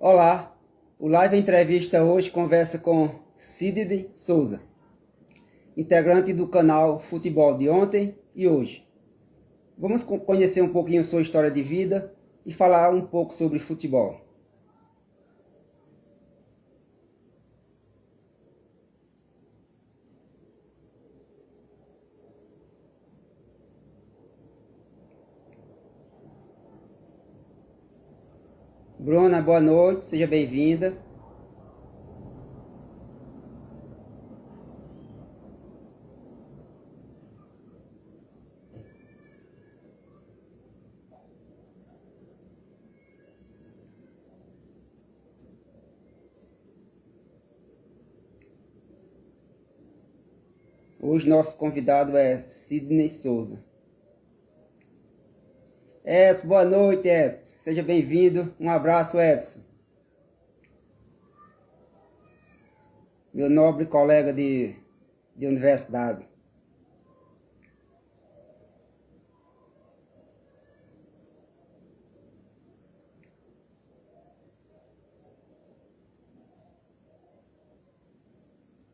Olá, o Live Entrevista hoje conversa com Sidney Souza, integrante do canal Futebol de ontem e hoje. Vamos conhecer um pouquinho sua história de vida e falar um pouco sobre futebol. Bruna, boa noite, seja bem-vinda. Hoje nosso convidado é Sidney Souza. Edson, boa noite, Edson. Seja bem-vindo. Um abraço, Edson. Meu nobre colega de universidade.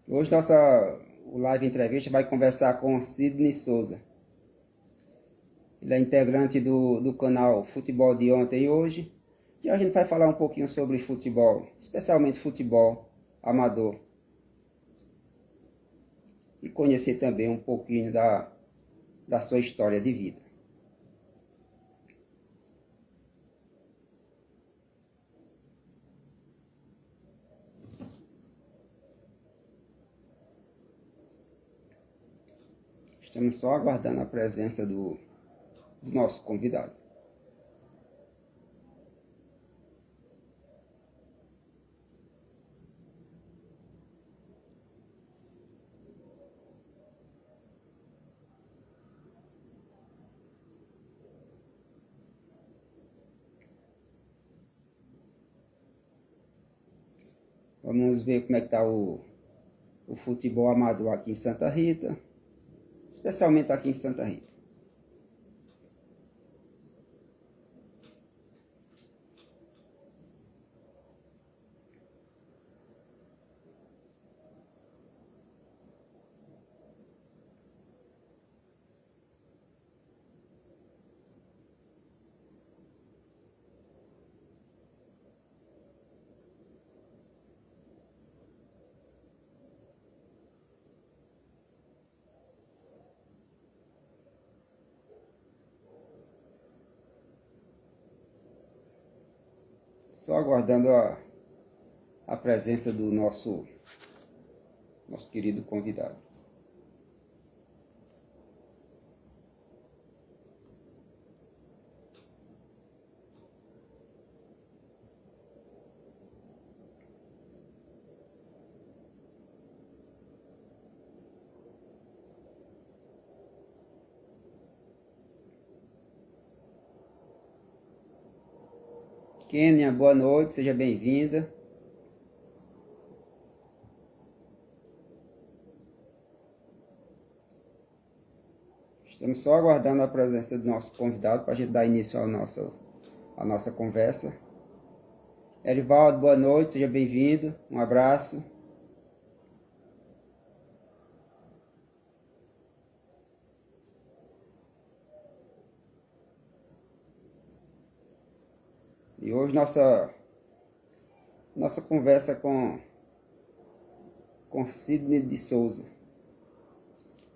Hoje o live entrevista vai conversar com Sidney Souza. Ele é integrante do canal Futebol de ontem e hoje. E a gente vai falar um pouquinho sobre futebol, especialmente futebol amador. E conhecer também um pouquinho da sua história de vida. Estamos só aguardando a presença do nosso convidado. Vamos ver como é que está o futebol amador aqui em Santa Rita, especialmente aqui em Santa Rita. Só aguardando a presença do nosso querido convidado. Kênia, boa noite, seja bem-vinda. Estamos só aguardando a presença do nosso convidado para a gente dar início à nossa conversa. Erivaldo, boa noite, seja bem-vindo. Um abraço. E hoje nossa conversa com Sidney de Souza.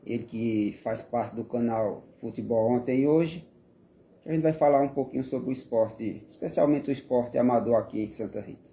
Ele que faz parte do canal Futebol ontem e hoje. A gente vai falar um pouquinho sobre o esporte, especialmente o esporte amador aqui em Santa Rita.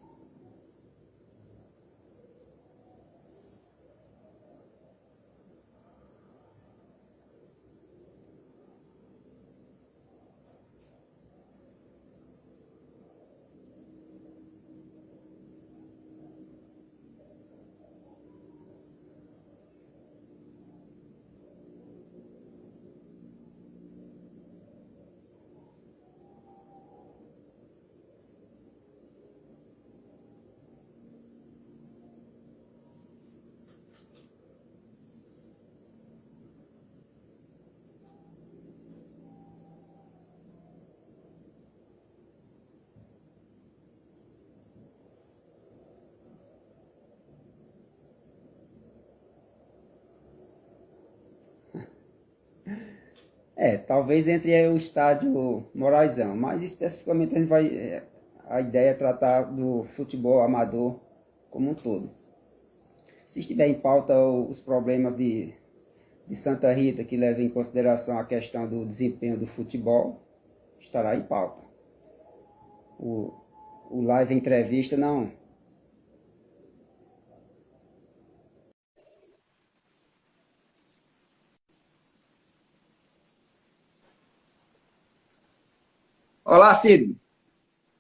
Talvez entre aí o estádio Moraizão, mas especificamente a gente vai, a ideia é tratar do futebol amador como um todo. Se estiver em pauta os problemas de Santa Rita, que leva em consideração a questão do desempenho do futebol, estará em pauta. O live entrevista não. Olá, Cid.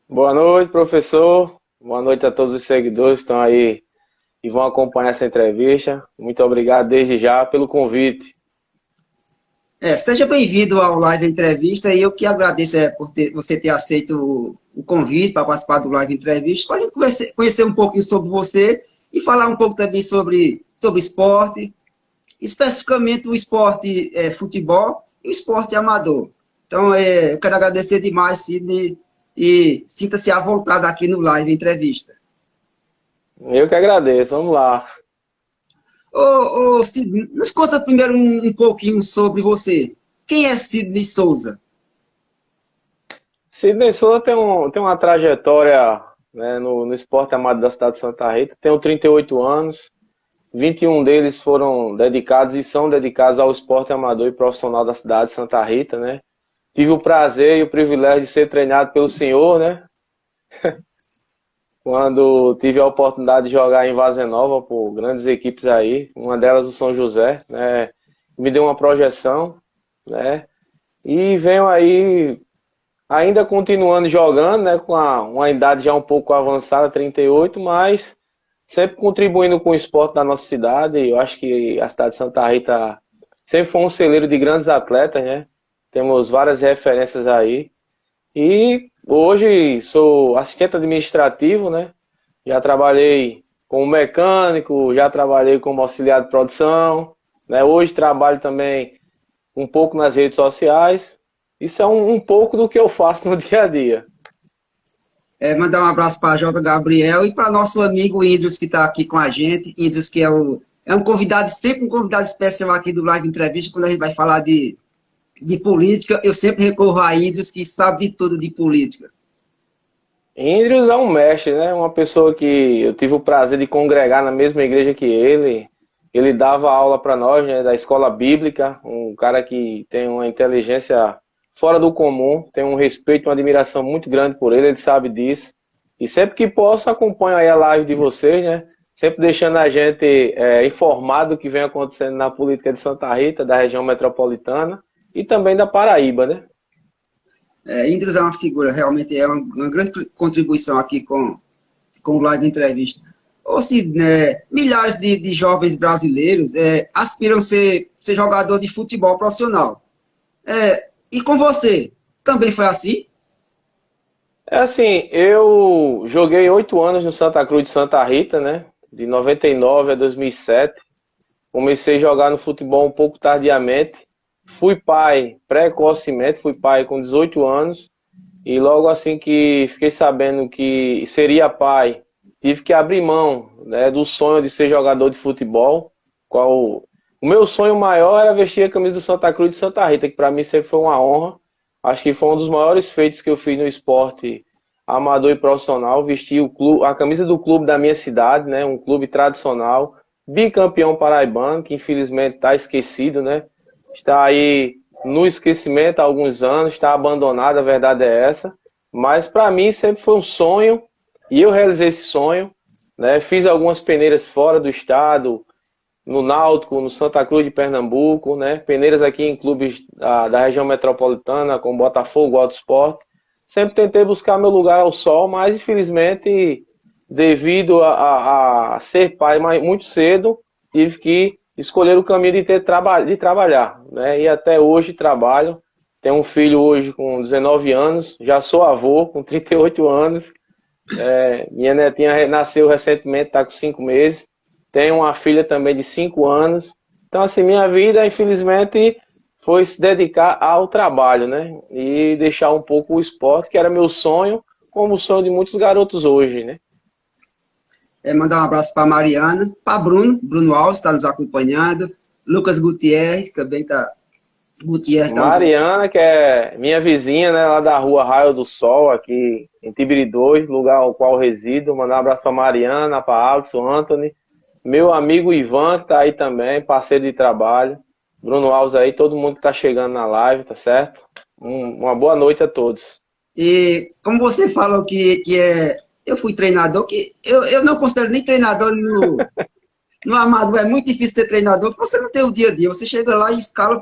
Boa noite, professor. Boa noite a todos os seguidores que estão aí e vão acompanhar essa entrevista. Muito obrigado desde já pelo convite. Seja bem-vindo ao Live Entrevista e eu que agradeço por você ter aceito o convite para participar do Live Entrevista, para a gente conhecer um pouquinho sobre você e falar um pouco também sobre esporte, especificamente o esporte futebol e o esporte amador. Então, eu quero agradecer demais, Sidney, e sinta-se à vontade aqui no Live Entrevista. Eu que agradeço, vamos lá. Sidney, nos conta primeiro um pouquinho sobre você. Quem é Sidney Souza? Sidney Souza tem uma trajetória, né, no esporte amado da cidade de Santa Rita. Tenho 38 anos, 21 deles foram dedicados e são dedicados ao esporte amador e profissional da cidade de Santa Rita, né? Tive o prazer e o privilégio de ser treinado pelo senhor, né? Quando tive a oportunidade de jogar em Vaza Nova por grandes equipes aí, uma delas o São José, né? Me deu uma projeção, né? E venho aí ainda continuando jogando, né? Com uma idade já um pouco avançada, 38, mas sempre contribuindo com o esporte da nossa cidade. Eu acho que a cidade de Santa Rita sempre foi um celeiro de grandes atletas, né? Temos várias referências aí. E hoje sou assistente administrativo, né? Já trabalhei como mecânico, já trabalhei como auxiliar de produção, né? Hoje trabalho também um pouco nas redes sociais. Isso é um pouco do que eu faço no dia a dia. Mandar um abraço para a J. Gabriel e para nosso amigo Indros, que está aqui com a gente. Indros, que é um convidado, sempre um convidado especial aqui do Live Entrevista, quando a gente vai falar de política, eu sempre recorro a Indros, que sabe de tudo de política. Indrius é um mestre, né? Uma pessoa que eu tive o prazer de congregar na mesma igreja que ele. Ele dava aula para nós, né, da escola bíblica, um cara que tem uma inteligência fora do comum, tem um respeito, uma admiração muito grande por ele sabe disso. E sempre que posso, acompanho aí a live de vocês, né? Sempre deixando a gente informado do que vem acontecendo na política de Santa Rita, da região metropolitana e também da Paraíba, né? Indros é uma figura, realmente é uma grande contribuição aqui com o Live Entrevista. Sidney, milhares de jovens brasileiros aspiram ser jogador de futebol profissional. E com você, também foi assim? É assim, eu joguei 8 anos no Santa Cruz de Santa Rita, né? De 99 a 2007. Comecei a jogar no futebol um pouco tardiamente. Fui pai precocemente, fui pai com 18 anos. E logo assim que fiquei sabendo que seria pai, tive que abrir mão, né, do sonho de ser jogador de futebol. O meu sonho maior era vestir a camisa do Santa Cruz de Santa Rita, que para mim sempre foi uma honra. Acho que foi um dos maiores feitos que eu fiz no esporte amador e profissional, vestir a camisa do clube da minha cidade, né, um clube tradicional, bicampeão paraibano, que infelizmente está esquecido, né? Está aí no esquecimento há alguns anos, está abandonado, a verdade é essa. Mas para mim sempre foi um sonho, e eu realizei esse sonho, né? Fiz algumas peneiras fora do estado, no Náutico, no Santa Cruz de Pernambuco, né? Peneiras aqui em clubes da região metropolitana, como Botafogo, Alto Esporte. Sempre tentei buscar meu lugar ao sol, mas infelizmente, devido a ser pai muito cedo, tive que escolher o caminho de trabalhar, né? E até hoje trabalho. Tenho um filho hoje com 19 anos, já sou avô com 38 anos. Minha netinha nasceu recentemente, está com 5 meses. Tenho uma filha também de 5 anos. Então, assim, minha vida, infelizmente, foi se dedicar ao trabalho, né? E deixar um pouco o esporte, que era meu sonho, como o sonho de muitos garotos hoje, né? Mandar um abraço para Mariana, para Bruno Alves está nos acompanhando, Lucas Gutierrez também está Gutierrez também. Mariana, que é minha vizinha, né, lá da rua Raio do Sol, aqui em Tibiri 2, lugar ao qual resido. Mandar um abraço para Mariana, para Alisson, Anthony, meu amigo Ivan, que tá aí também, parceiro de trabalho. Bruno Alves aí, todo mundo que tá chegando na live, tá certo? Uma boa noite a todos. E como você falou que eu fui treinador, que eu não considero nem treinador no Amador, é muito difícil ser treinador, porque você não tem o dia a dia, você chega lá e escala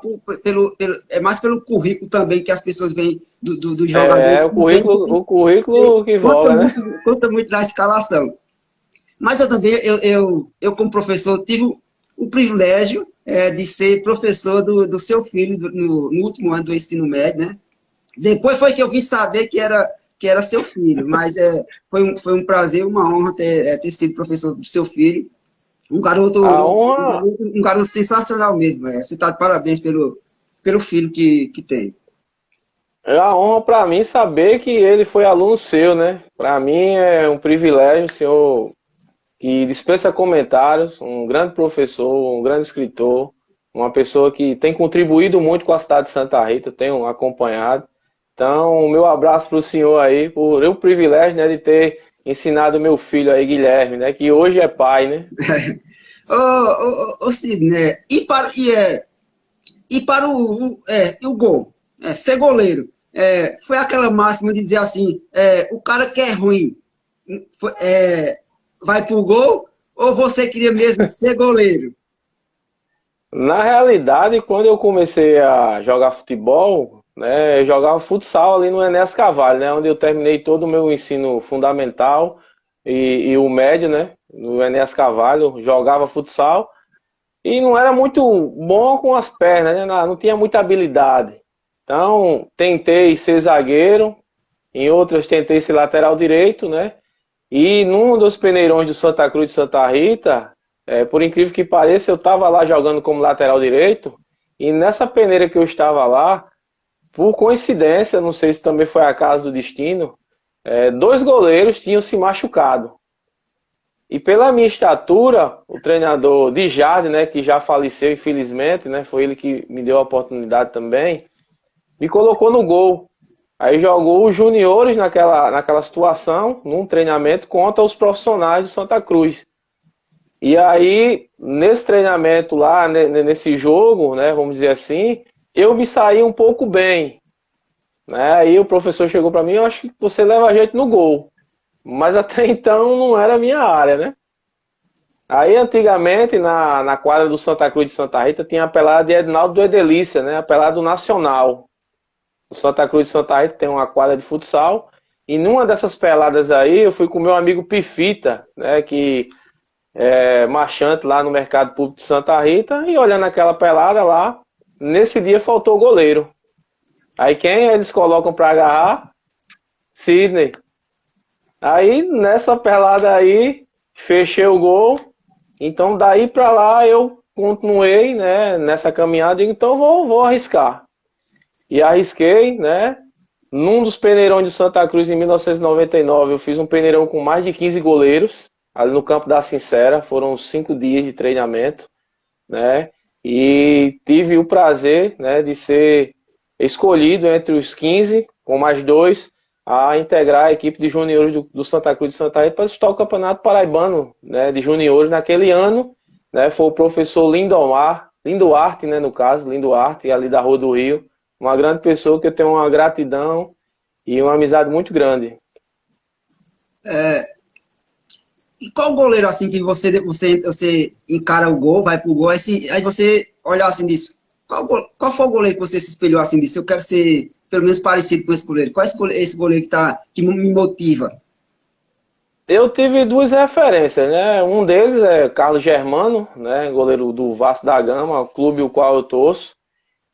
é mais pelo currículo também que as pessoas veem dos jogadores. É, o currículo que Conta voga, né? muito, conta muito na escalação. Mas eu também, eu como professor, tive o privilégio de ser professor do seu filho no último ano do ensino médio, né? Depois foi que eu vim saber que era seu filho, mas foi um prazer, uma honra ter sido professor do seu filho. Um garoto, A um, honra, um garoto sensacional mesmo. Você está de parabéns pelo filho que tem. é a honra para mim saber que ele foi aluno seu, né? Para mim é um privilégio, senhor, que dispensa comentários, um grande professor, um grande escritor, uma pessoa que tem contribuído muito com a cidade de Santa Rita, tenho acompanhado. Então, o meu abraço para o senhor aí, por o privilégio, né, de ter ensinado meu filho aí, Guilherme, né, que hoje é pai, né? Ô, Sidney, né? E para o gol, ser goleiro, foi aquela máxima de dizer assim, o cara que é ruim vai pro gol, ou você queria mesmo ser goleiro? Na realidade, quando eu comecei a jogar futebol, né, eu jogava futsal ali no Enéas Carvalho, né, onde eu terminei todo o meu ensino fundamental e o médio, né, no Enéas Carvalho, jogava futsal e não era muito bom com as pernas, né, não tinha muita habilidade. Então, tentei ser zagueiro, em outras tentei ser lateral direito, né, e num dos peneirões do Santa Cruz de Santa Rita, por incrível que pareça, eu estava lá jogando como lateral direito, e nessa peneira que eu estava lá, por coincidência, não sei se também foi acaso do destino, dois goleiros tinham se machucado. E pela minha estatura, o treinador de Jardim, né, que já faleceu infelizmente, né, foi ele que me deu a oportunidade também, me colocou no gol. Aí jogou os juniores naquela situação, num treinamento contra os profissionais do Santa Cruz. E aí, nesse treinamento lá, nesse jogo, né, vamos dizer assim, eu me saí um pouco bem. Né? Aí o professor chegou para mim, eu acho que você leva jeito no gol. Mas até então não era a minha área, né? Aí antigamente, na quadra do Santa Cruz de Santa Rita, tinha a pelada de Ednaldo do Edelícia, né? A pelada do Nacional. O Santa Cruz de Santa Rita tem uma quadra de futsal. E numa dessas peladas aí, eu fui com meu amigo Pifita, né? Que marchante lá no Mercado Público de Santa Rita, e olhando aquela pelada lá, nesse dia faltou o goleiro. Aí quem eles colocam para agarrar? Sidney. Aí nessa pelada aí, fechei o gol, então daí para lá eu continuei, né, nessa caminhada, então vou arriscar. E arrisquei, né, num dos peneirões de Santa Cruz em 1999, eu fiz um peneirão com mais de 15 goleiros, ali no Campo da Sincera, foram 5 dias de treinamento, né? E tive o prazer, né, de ser escolhido entre os 15, com mais 2, a integrar a equipe de juniores do Santa Cruz de Santa Rita para disputar o Campeonato Paraibano, né, de juniores naquele ano, né? Foi o professor Linduarte, né, no caso, Linduarte, ali da Rua do Rio, uma grande pessoa que eu tenho uma gratidão e uma amizade muito grande. E qual goleiro assim que você encara o gol, vai pro gol, aí você olha assim disso. Qual foi o goleiro que você se espelhou assim disso? Eu quero ser pelo menos parecido com esse goleiro. Qual é esse goleiro que me motiva? Eu tive duas referências, né? Um deles é Carlos Germano, né? Goleiro do Vasco da Gama, clube o qual eu torço.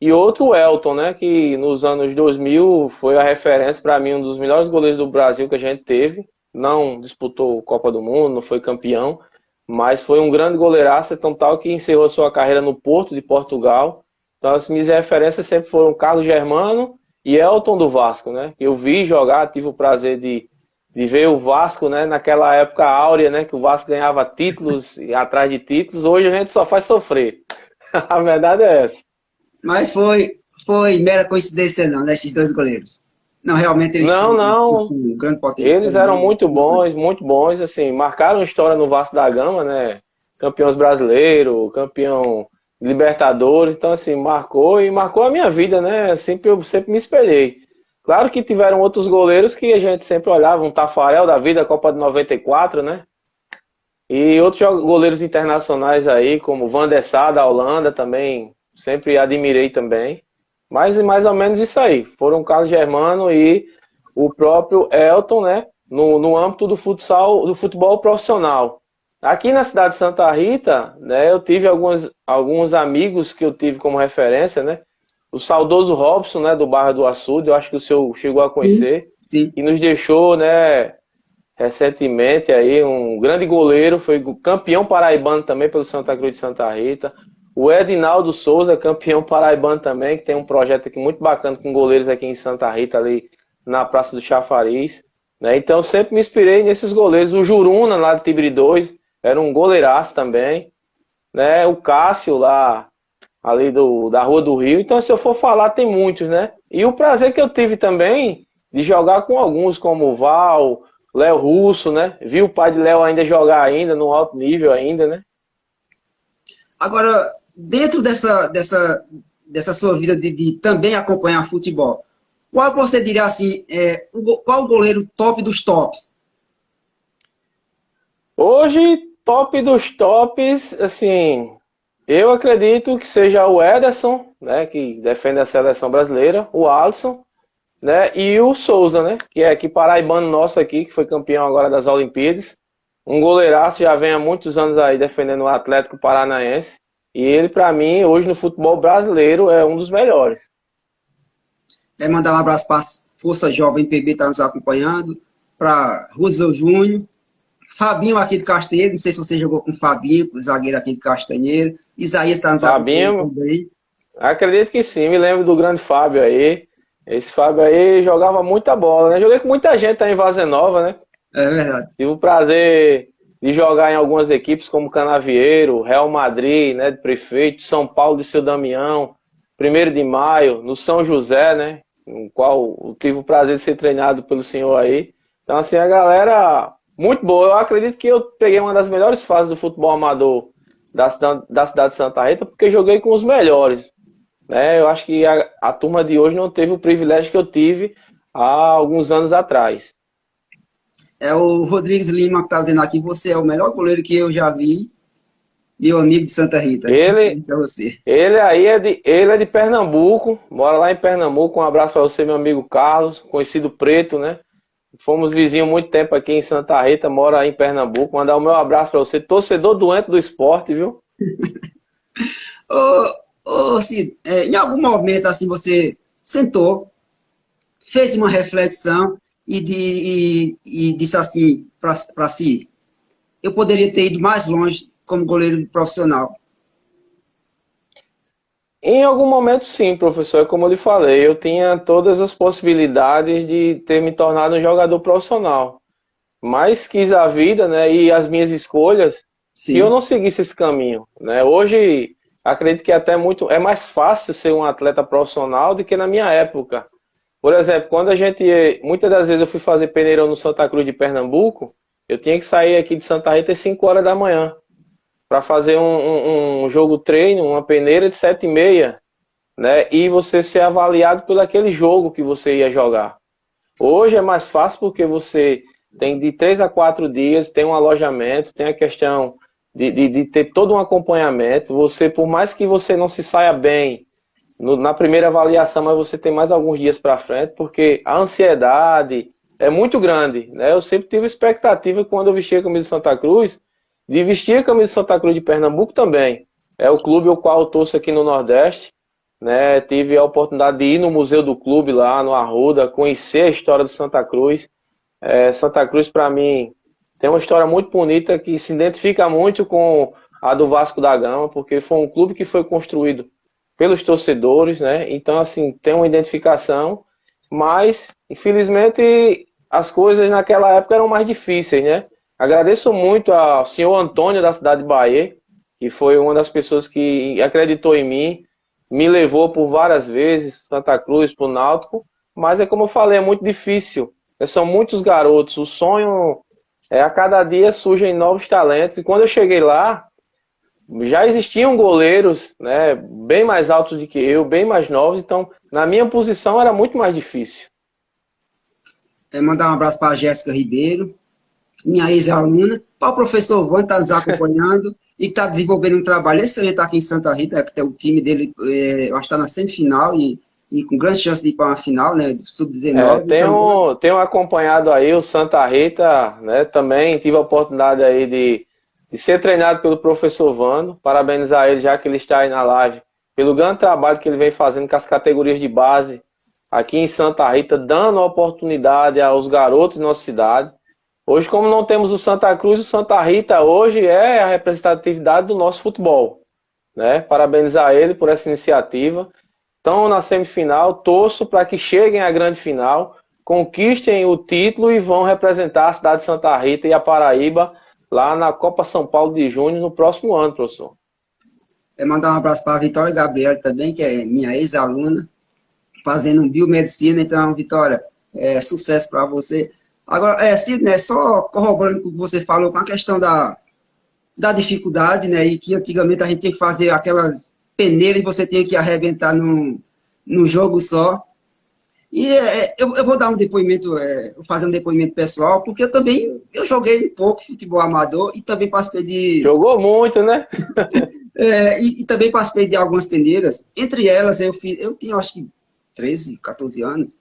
E outro, o Elton, né? Que nos anos 2000 foi a referência para mim, um dos melhores goleiros do Brasil que a gente teve. Não disputou Copa do Mundo, não foi campeão, mas foi um grande goleiraço, tão tal que encerrou sua carreira no Porto de Portugal. Então as minhas referências sempre foram Carlos Germano e Elton do Vasco, né? Eu vi jogar, tive o prazer de ver o Vasco, né, naquela época áurea, né, que o Vasco ganhava títulos e atrás de títulos. Hoje a gente só faz sofrer. A verdade é essa. Mas foi mera coincidência, não, desses dois goleiros. Não, realmente eles Não, têm não. um grande potencial. Eles eram muito bons, assim, marcaram história no Vasco da Gama, né? Campeões brasileiros, campeão Libertadores, então assim, marcou a minha vida, né? Eu sempre me espelhei. Claro que tiveram outros goleiros que a gente sempre olhava, um Tafarel da vida, Copa de 94, né? E outros goleiros internacionais aí, como Van der Sar da Holanda também, sempre admirei também. Mas mais ou menos isso aí. Foram o Carlos Germano e o próprio Elton, né? No âmbito do futsal, do futebol profissional. Aqui na cidade de Santa Rita, né, eu tive alguns amigos que eu tive como referência, né? O saudoso Robson, né, do Barra do Açude, eu acho que o senhor chegou a Sim, conhecer, sim. e nos deixou, né, recentemente aí, um grande goleiro, foi campeão paraibano também pelo Santa Cruz de Santa Rita. O Edinaldo Souza, campeão paraibano também, que tem um projeto aqui muito bacana com goleiros aqui em Santa Rita, ali na Praça do Chafariz. Né? Então eu sempre me inspirei nesses goleiros. O Juruna, lá de Tibre 2, era um goleiraço também. Né? O Cássio, lá ali da Rua do Rio. Então, se eu for falar, tem muitos, né? E o prazer que eu tive também de jogar com alguns, como o Val, Léo Russo, né? Vi o pai de Léo ainda jogar ainda, no alto nível ainda, né? Agora, dentro dessa sua vida de também acompanhar futebol, qual você diria assim, qual o goleiro top dos tops? Hoje, top dos tops, assim, eu acredito que seja o Ederson, né? Que defende a seleção brasileira, o Alisson, né? E o Souza, né? Que é aqui paraibano nosso aqui, que foi campeão agora das Olimpíadas. Um goleiraço, já vem há muitos anos aí defendendo o Atlético Paranaense. E ele, para mim, hoje no futebol brasileiro, é um dos melhores. Quero mandar um abraço para a Força Jovem PB, está nos acompanhando, para Roosevelt Júnior, Fabinho aqui de Castanheiro, não sei se você jogou com o Fabinho, o zagueiro aqui de Castanheiro, Isaías está nos acompanhando Fabinho, também. acredito que sim, me lembro do grande Fábio aí. Esse Fábio aí jogava muita bola, né? Joguei com muita gente aí em Vaza Nova, né? É verdade. Tive o prazer de jogar em algumas equipes como Canavieiro, Real Madrid, né, de Prefeito, São Paulo de Seu Damião, 1º de Maio, no São José, né, no qual eu tive o prazer de ser treinado pelo senhor aí. Então, assim, a galera muito boa. Eu acredito que eu peguei uma das melhores fases do futebol amador da cidade de Santa Rita, porque joguei com os melhores. Né? Eu acho que a turma de hoje não teve o privilégio que eu tive há alguns anos atrás. É o Rodrigues Lima que está dizendo aqui, você é o melhor goleiro que eu já vi, meu amigo de Santa Rita. Ele, Isso é você. ele é de Pernambuco, mora lá em Pernambuco. Um abraço para você, meu amigo Carlos, conhecido Preto, né? Fomos vizinhos muito tempo aqui em Santa Rita, mora aí em Pernambuco. Mandar o meu abraço para você, torcedor doente do esporte, viu? Ô, Cid, em algum momento assim você sentou, fez uma reflexão e disse assim para si, eu poderia ter ido mais longe como goleiro profissional. Em algum momento, sim, professor. Como eu lhe falei, eu tinha todas as possibilidades de ter me tornado um jogador profissional. Mas quis a vida, né, e as minhas escolhas que eu Sim, não seguisse esse caminho, né? Hoje, acredito que é mais fácil ser um atleta profissional do que na minha época. Por exemplo, muitas das vezes eu fui fazer peneirão no Santa Cruz de Pernambuco, eu tinha que sair aqui de Santa Rita às 5 horas da manhã para fazer um jogo treino, uma peneira de 7h30, né? E você ser avaliado por aquele jogo que você ia jogar. Hoje é mais fácil porque você tem de 3 a 4 dias, tem um alojamento, tem a questão de ter todo um acompanhamento. Você, por mais que você não se saia bem na primeira avaliação, mas você tem mais alguns dias para frente, porque a ansiedade é muito grande, né? Eu sempre tive expectativa quando eu vestia a camisa de Santa Cruz, de vestir a camisa de Santa Cruz de Pernambuco também. É o clube ao qual eu torço aqui no Nordeste, né? Tive a oportunidade de ir no museu do clube lá no Arruda, conhecer a história do Santa Cruz. Santa Cruz, para mim, tem uma história muito bonita que se identifica muito com a do Vasco da Gama, porque foi um clube que foi construído pelos torcedores, né? Então, assim, tem uma identificação, mas, infelizmente, as coisas naquela época eram mais difíceis, né? Agradeço muito ao senhor Antônio da cidade de Bahia, que foi uma das pessoas que acreditou em mim, me levou por várias vezes, Santa Cruz, para o Náutico, mas é como eu falei, é muito difícil. São muitos garotos, o sonho é a cada dia surgem novos talentos, e quando eu cheguei lá, já existiam goleiros, né, bem mais altos do que eu, bem mais novos, então na minha posição era muito mais difícil. Mandar um abraço para a Jéssica Ribeiro, minha ex-aluna, para o professor Van, que está nos acompanhando e está desenvolvendo um trabalho excelente aqui em Santa Rita, que tem o time dele, eu acho que está na semifinal e com grande chance de ir para uma final, né, sub-19. Tenho acompanhado aí o Santa Rita, né, também tive a oportunidade aí de ser treinado pelo professor Vando, parabenizar ele, já que ele está aí na live, pelo grande trabalho que ele vem fazendo com as categorias de base aqui em Santa Rita, dando a oportunidade aos garotos de nossa cidade. Hoje, como não temos o Santa Cruz, o Santa Rita hoje é a representatividade do nosso futebol, né? Parabenizar ele por essa iniciativa. Estão na semifinal, torço para que cheguem à grande final, conquistem o título e vão representar a cidade de Santa Rita e a Paraíba lá na Copa São Paulo de Junho no próximo ano, professor. Mandar um abraço para a Vitória Gabriel também, que é minha ex-aluna, fazendo biomedicina. Então, Vitória, sucesso para você. Agora, Sidney, só corroborando com o que você falou com a questão da dificuldade, né, e que antigamente a gente tinha que fazer aquela peneira e você tinha que arrebentar num jogo só. E eu vou dar um depoimento, fazer um depoimento pessoal, porque eu joguei um pouco futebol amador e também participei de... Jogou muito, né? e também participei de algumas peneiras. Entre elas, eu tinha acho que 13, 14 anos,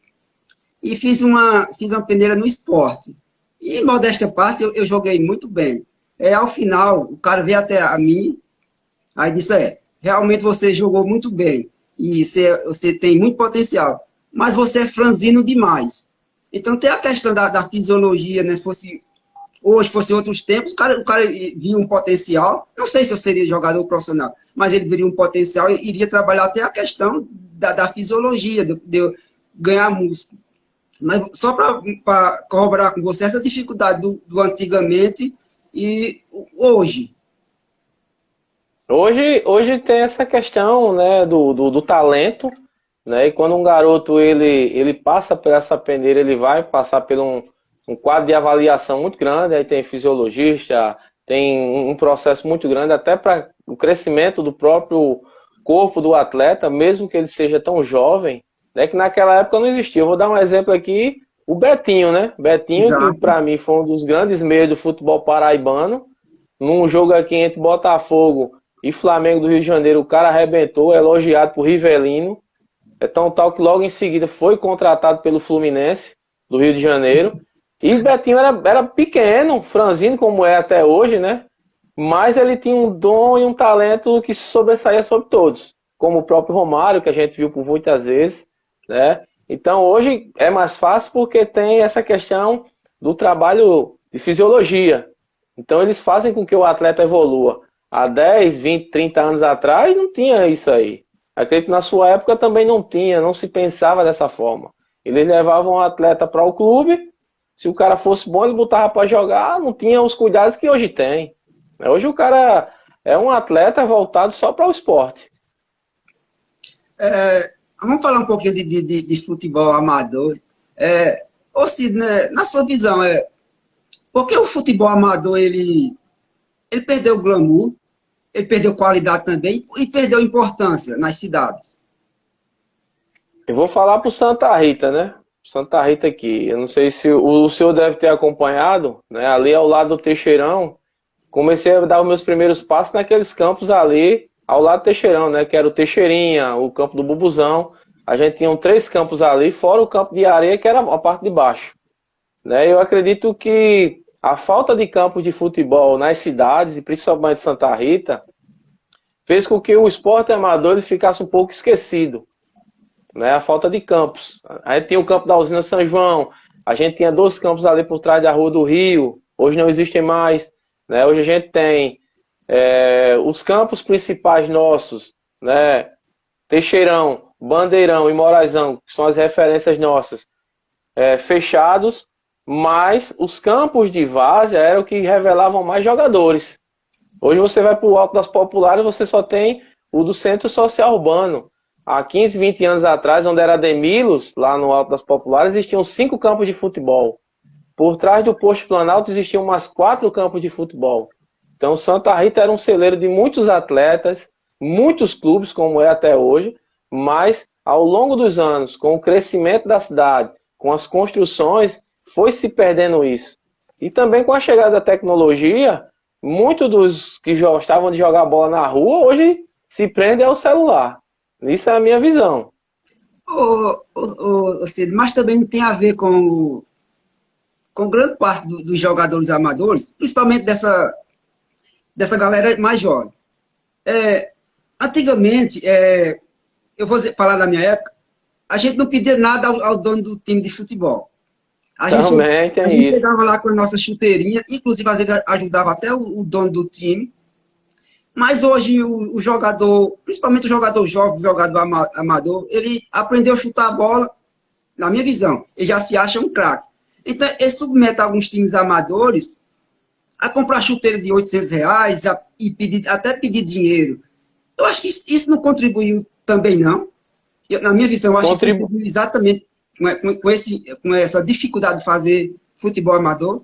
e fiz uma peneira no esporte. E, modéstia à parte, eu joguei muito bem. Ao final, o cara veio até a mim, aí disse, realmente você jogou muito bem, e você tem muito potencial, mas você é franzino demais. Então tem a questão da fisiologia, né? Se fosse outros tempos, o cara via um potencial, não sei se eu seria jogador profissional, mas ele viria um potencial e iria trabalhar até a questão da fisiologia, de eu ganhar músculo. Mas só para corroborar com você essa dificuldade do antigamente e hoje. Hoje tem essa questão, né, do talento, né, e quando um garoto ele passa por essa peneira, ele vai passar por um quadro de avaliação muito grande, aí tem fisiologista, tem um processo muito grande até para o crescimento do próprio corpo do atleta, mesmo que ele seja tão jovem, né, que naquela época não existia. Eu vou dar um exemplo aqui, o Betinho, né? Betinho, Exato. que para mim foi um dos grandes meios do futebol paraibano, num jogo aqui entre Botafogo e Flamengo do Rio de Janeiro, o cara arrebentou, elogiado por Rivelino, tão tal que logo em seguida foi contratado pelo Fluminense do Rio de Janeiro, e o Betinho era pequeno, franzino como é até hoje, né? Mas ele tinha um dom e um talento que se sobressaía sobre todos, como o próprio Romário, que a gente viu por muitas vezes, né? Então hoje é mais fácil porque tem essa questão do trabalho de fisiologia. Então eles fazem com que o atleta evolua. Há 10, 20, 30 anos atrás não tinha isso aí. Acredito que na sua época também não tinha, não se pensava dessa forma. Eles levavam o atleta para o clube, se o cara fosse bom, ele botava para jogar, não tinha os cuidados que hoje tem. Hoje o cara é um atleta voltado só para o esporte. Vamos falar um pouquinho de futebol amador. Sidney, na sua visão, por que o futebol amador ele perdeu o glamour, ele perdeu qualidade também e perdeu importância nas cidades? Eu vou falar para o Santa Rita, né? Santa Rita aqui. Eu não sei se o senhor deve ter acompanhado, né? Ali ao lado do Teixeirão, comecei a dar os meus primeiros passos naqueles campos ali ao lado do Teixeirão, né? Que era o Teixeirinha, o campo do Bubuzão. A gente tinha 3 campos ali, fora o campo de areia, que era a parte de baixo. Né? Eu acredito que a falta de campos de futebol nas cidades, e principalmente Santa Rita, fez com que o esporte amador ele ficasse um pouco esquecido. Né? A falta de campos. A gente tinha o campo da usina São João, a gente tinha 2 campos ali por trás da Rua do Rio, hoje não existem mais. Né? Hoje a gente tem os campos principais nossos, né? Teixeirão, Bandeirão e Moraizão, que são as referências nossas, fechados, mas os campos de várzea eram o que revelavam mais jogadores. Hoje você vai para o Alto das Populares, você só tem o do Centro Social Urbano. há 15, 20 anos atrás, onde era Demilos, lá no Alto das Populares, existiam 5 campos de futebol. Por trás do Posto Planalto existiam umas 4 campos de futebol. Então, Santa Rita era um celeiro de muitos atletas, muitos clubes, como é até hoje, mas ao longo dos anos, com o crescimento da cidade, com as construções, foi se perdendo isso. E também com a chegada da tecnologia, muitos dos que gostavam de jogar bola na rua, hoje se prendem ao celular. Isso é a minha visão. Cid, mas também tem a ver com grande parte dos jogadores amadores, principalmente dessa galera mais jovem. Antigamente, eu vou falar da minha época, a gente não pedia nada ao dono do time de futebol. A gente chegava lá com a nossa chuteirinha, inclusive às vezes ajudava até o dono do time. Mas hoje o jogador, principalmente o jogador jovem, o jogador amador, ele aprendeu a chutar a bola, na minha visão, ele já se acha um craque. Então, ele submete alguns times amadores a comprar chuteira de R$800 e até pedir dinheiro. Eu acho que isso não contribuiu também, não. Na minha visão, eu acho que contribuiu exatamente com essa dificuldade de fazer futebol amador.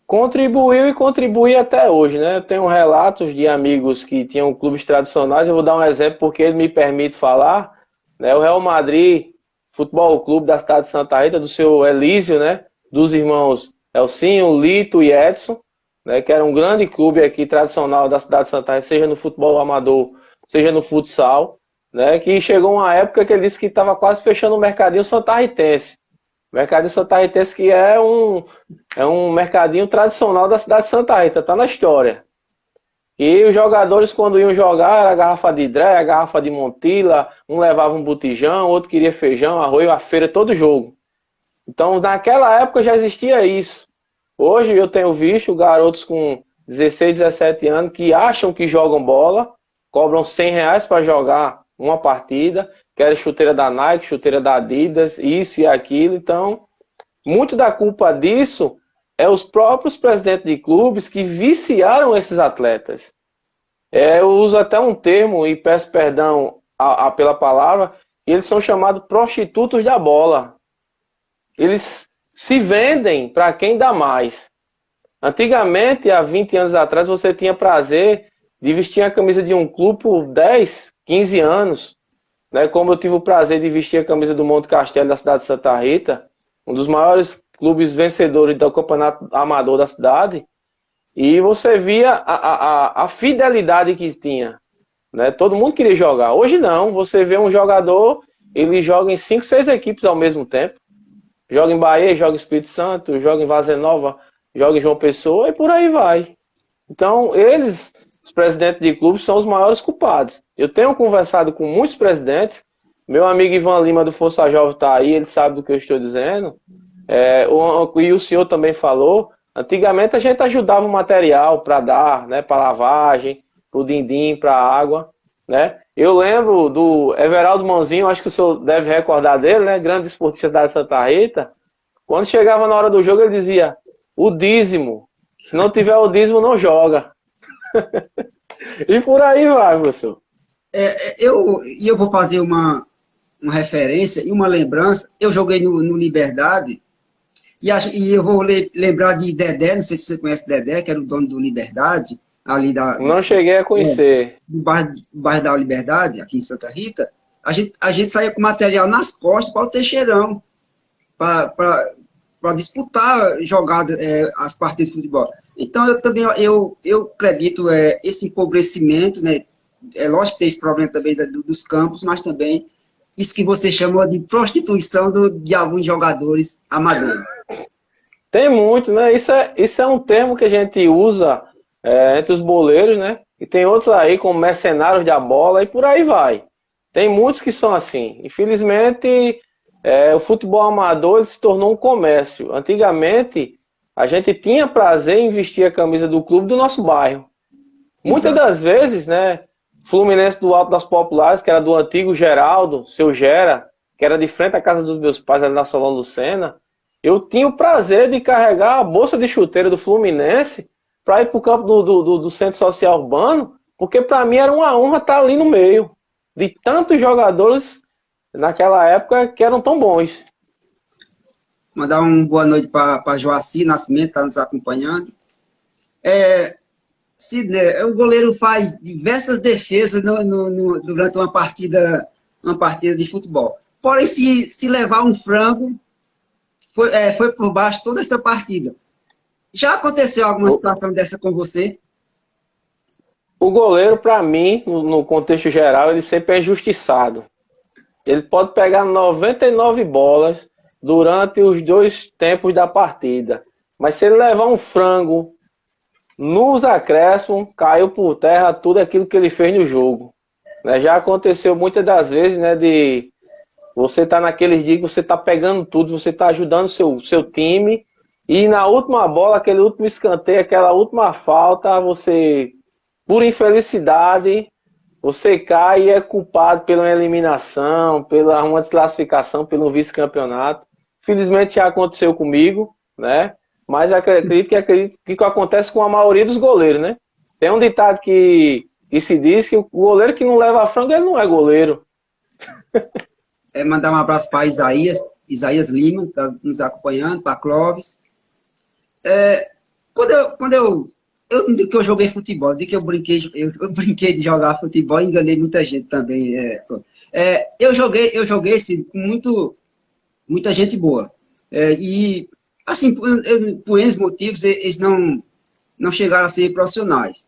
Contribuiu e contribui até hoje, né? Eu tenho relatos de amigos que tinham clubes tradicionais. Eu vou dar um exemplo porque ele me permite falar. Né? O Real Madrid, Futebol Clube da cidade de Santa Rita, do seu Elísio, né? Dos irmãos Elcinho, Lito e Edson, né? Que era um grande clube aqui tradicional da cidade de Santa Rita, seja no futebol amador, seja no futsal, né? Que chegou uma época que ele disse que estava quase fechando o mercadinho santarritense. O mercadinho santarritense que é um mercadinho tradicional da cidade de Santa Rita, tá na história. E os jogadores, quando iam jogar, era a garrafa de Dré, a garrafa de Montila, um levava um botijão, outro queria feijão, arroz, a feira, todo jogo. Então, naquela época já existia isso. Hoje eu tenho visto garotos com 16, 17 anos que acham que jogam bola, cobram R$100 para jogar uma partida, querem chuteira da Nike, chuteira da Adidas, isso e aquilo. Então, muito da culpa disso é os próprios presidentes de clubes que viciaram esses atletas. Eu uso até um termo, e peço perdão pela palavra, e eles são chamados prostitutos da bola. Eles se vendem para quem dá mais. Antigamente, há 20 anos atrás, você tinha prazer de vestir a camisa de um clube por 10, 15 anos. Né? Como eu tive o prazer de vestir a camisa do Monte Castelo da cidade de Santa Rita, um dos maiores clubes vencedores do campeonato amador da cidade, e você via a fidelidade que tinha. Né? Todo mundo queria jogar. Hoje não, você vê um jogador, ele joga em 5, 6 equipes ao mesmo tempo. Joga em Bahia, joga em Espírito Santo, joga em Vazia Nova, joga em João Pessoa e por aí vai. Então, eles, os presidentes de clubes, são os maiores culpados. Eu tenho conversado com muitos presidentes, meu amigo Ivan Lima do Força Jovem está aí, ele sabe do que eu estou dizendo, e o senhor também falou, antigamente a gente ajudava o material para dar, né, para lavagem, para o dindim, para a água, né? Eu lembro do Everaldo Manzinho, acho que o senhor deve recordar dele, né? Grande esportista da Santa Rita. Quando chegava na hora do jogo, ele dizia: o dízimo. Se não tiver o dízimo, não joga. E por aí vai, professor. Eu vou fazer uma referência e uma lembrança. Eu joguei no Liberdade e eu vou lembrar de Dedé, não sei se você conhece Dedé, que era o dono do Liberdade. Ali não cheguei a conhecer. No bairro da Liberdade, aqui em Santa Rita, a gente saía com material nas costas para o Teixeirão, para disputar as partidas de futebol. Então, eu acredito esse empobrecimento, né? É lógico que tem esse problema também dos campos, mas também isso que você chamou de prostituição de alguns jogadores amadores. Tem muito, né? Isso é um termo que a gente usa entre os boleiros, né? E tem outros aí como mercenários da bola e por aí vai. Tem muitos que são assim. Infelizmente, o futebol amador ele se tornou um comércio. Antigamente, a gente tinha prazer em vestir a camisa do clube do nosso bairro. Muitas das vezes, né? Fluminense do Alto das Populares, que era do antigo Geraldo, seu Gera, que era de frente à casa dos meus pais, ali na Solon Lucena, eu tinha o prazer de carregar a bolsa de chuteira do Fluminense para ir para o campo do Centro Social Urbano, porque para mim era uma honra estar ali no meio. de tantos jogadores naquela época que eram tão bons. Mandar uma boa noite para Joaci Nascimento, está nos acompanhando. Sidney, o goleiro faz diversas defesas durante uma partida de futebol. Porém, se levar um frango, foi por baixo toda essa partida. Já aconteceu alguma situação dessa com você? O goleiro, para mim, no contexto geral, ele sempre é injustiçado. Ele pode pegar 99 bolas durante os 2 tempos da partida. Mas se ele levar um frango nos acréscimos, caiu por terra tudo aquilo que ele fez no jogo. Já aconteceu muitas das vezes, de você estar naqueles dias que você está pegando tudo, você está ajudando seu time, e na última bola, aquele último escanteio, aquela última falta, você, por infelicidade, você cai e é culpado pela eliminação, pela uma desclassificação, pelo vice-campeonato. Felizmente já aconteceu comigo, né? Mas acredito que acontece com a maioria dos goleiros, né? Tem um ditado que se diz que o goleiro que não leva frango, ele não é goleiro. Mandar um abraço para Isaías Lima, que está nos acompanhando, para Clóvis. Quando eu digo que eu joguei futebol, eu digo que eu brinquei de jogar futebol e enganei muita gente também. Eu joguei assim, com muita gente boa. E, assim, por N motivos, eles não chegaram a ser profissionais.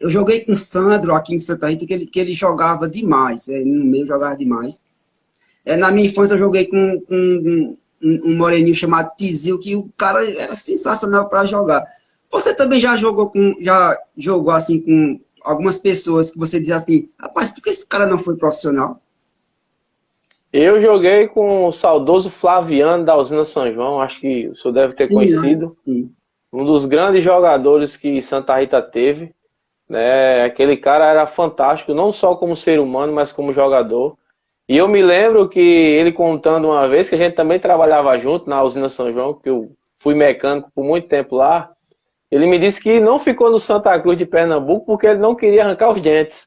Eu joguei com o Sandro aqui em Santa Rita, que ele jogava demais, no meio jogava demais. Na minha infância eu joguei com um moreninho chamado Tizil, que o cara era sensacional para jogar. Você também já jogou assim com algumas pessoas que você diz assim, rapaz, por que esse cara não foi profissional? Eu joguei com o saudoso Flaviano da Usina São João, acho que o senhor deve ter conhecido. Sim. Um dos grandes jogadores que Santa Rita teve. Né? Aquele cara era fantástico, não só como ser humano, mas como jogador. E eu me lembro que ele contando uma vez, que a gente também trabalhava junto na Usina São João, que eu fui mecânico por muito tempo lá, ele me disse que não ficou no Santa Cruz de Pernambuco porque ele não queria arrancar os dentes.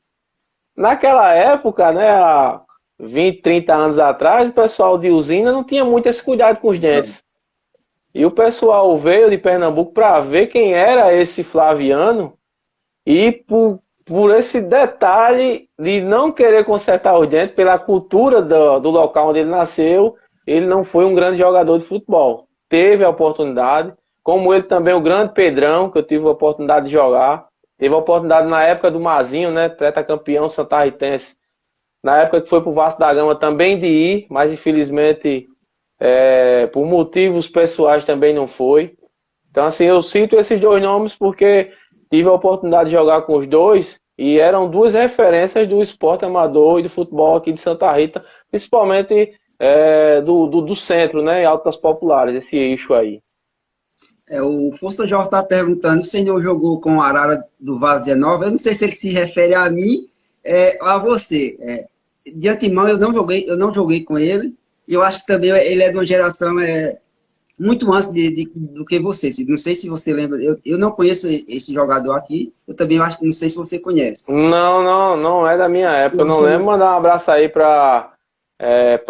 Naquela época, né, há 20, 30 anos atrás, o pessoal de usina não tinha muito esse cuidado com os dentes. E o pessoal veio de Pernambuco para ver quem era esse Flaviano, e por esse detalhe de não querer consertar os dentes, pela cultura do local onde ele nasceu, ele não foi um grande jogador de futebol. Teve a oportunidade, como ele também, o grande Pedrão, que eu tive a oportunidade de jogar. Teve a oportunidade na época do Mazinho, né, tetracampeão santarritense, na época que foi pro Vasco da Gama também de ir, mas infelizmente por motivos pessoais também não foi. Então assim, eu cito esses 2 nomes porque tive a oportunidade de jogar com os 2 e eram 2 referências do esporte amador e do futebol aqui de Santa Rita, principalmente do centro, né, Altas Populares, esse eixo aí. O Força Jorge está perguntando, o senhor jogou com o Arara do Várzea Nova? Eu não sei se ele se refere a mim ou a você. De antemão, eu não joguei com ele, e eu acho que também ele é de uma geração muito antes do que você. Não sei se você lembra, eu não conheço esse jogador aqui, eu também não sei se você conhece. Não é da minha época, eu não lembro. Mandar um abraço aí para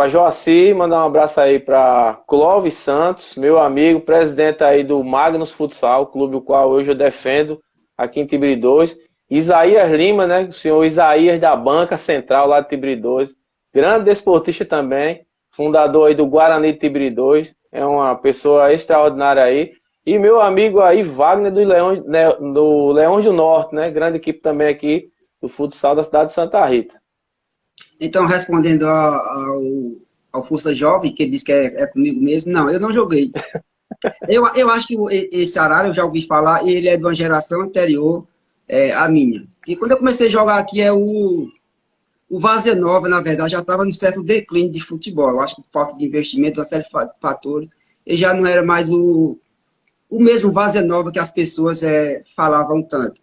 Joaci, mandar um abraço aí para Clóvis Santos, meu amigo, presidente aí do Magnus Futsal, clube o qual hoje eu defendo aqui em Tibiri 2. Isaías Lima, né, o senhor Isaías da Banca Central lá de Tibiri 2, grande desportista também, fundador aí do Guarani de Tibiri 2, é uma pessoa extraordinária aí. E meu amigo aí, Wagner do Leões do Norte, né, grande equipe também aqui do futsal da cidade de Santa Rita. Então, respondendo ao Força Jovem, que ele disse que é comigo mesmo, não, eu não joguei. Eu acho que esse Arara, eu já ouvi falar, e ele é de uma geração anterior à minha. E quando eu comecei a jogar aqui, o Várzea Nova, na verdade, já estava num certo declínio de futebol. Eu acho que por falta de investimento, uma série de fatores, ele já não era mais o mesmo Várzea Nova que as pessoas falavam tanto.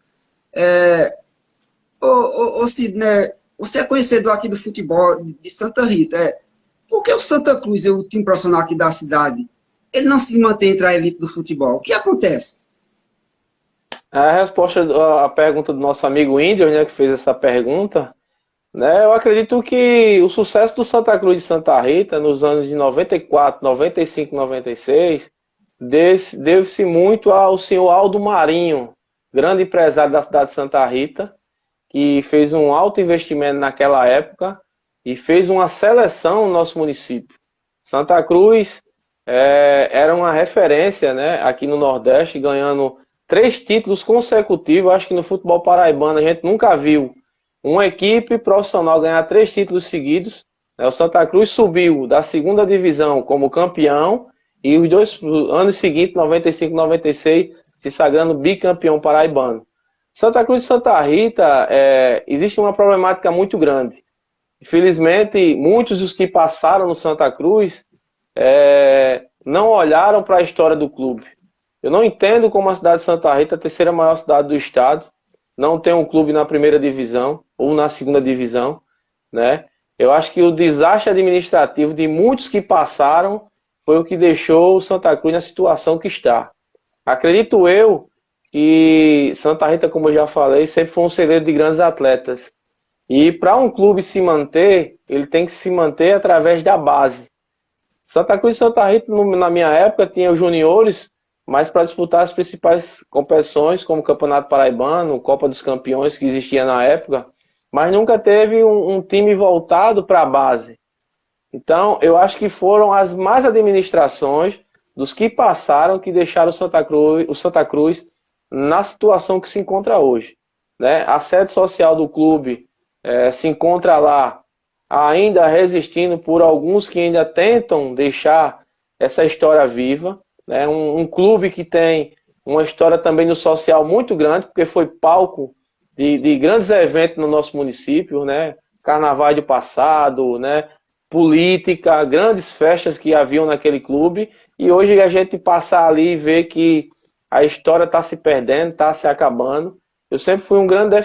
Sidney, você é conhecedor aqui do futebol de Santa Rita. Por que o Santa Cruz, o time profissional aqui da cidade, ele não se mantém entre a elite do futebol? O que acontece? A resposta à pergunta do nosso amigo Índio, né, que fez essa pergunta, né? Eu acredito que o sucesso do Santa Cruz de Santa Rita nos anos de 94, 95, 96 deve-se muito ao senhor Aldo Marinho, grande empresário da cidade de Santa Rita, que fez um alto investimento naquela época e fez uma seleção no nosso município. Santa Cruz era uma referência, né, aqui no Nordeste, ganhando 3 títulos consecutivos. Acho que no futebol paraibano a gente nunca viu uma equipe profissional ganhar 3 títulos seguidos. O Santa Cruz subiu da segunda divisão como campeão e os 2 anos seguintes, 95 e 96, se sagrando bicampeão paraibano. Santa Cruz e Santa Rita, existe uma problemática muito grande. Infelizmente, muitos dos que passaram no Santa Cruz não olharam para a história do clube. Eu não entendo como a cidade de Santa Rita, a terceira maior cidade do estado, não tem um clube na primeira divisão ou na segunda divisão, né? Eu acho que o desastre administrativo de muitos que passaram foi o que deixou o Santa Cruz na situação que está. Acredito eu que Santa Rita, como eu já falei, sempre foi um celeiro de grandes atletas. E para um clube se manter, ele tem que se manter através da base. Santa Cruz e Santa Rita, na minha época, tinha os juniores, mas para disputar as principais competições, como o Campeonato Paraibano, Copa dos Campeões, que existia na época, mas nunca teve um time voltado para a base. Então, eu acho que foram as más administrações dos que passaram que deixaram o Santa Cruz na situação que se encontra hoje, né? A sede social do clube se encontra lá, ainda resistindo por alguns que ainda tentam deixar essa história viva, né? Um clube que tem uma história também no social muito grande, porque foi palco de grandes eventos no nosso município, né? Carnaval do passado, né? Política, grandes festas que haviam naquele clube, e hoje a gente passar ali e ver que a história está se perdendo, está se acabando. Eu sempre fui um grande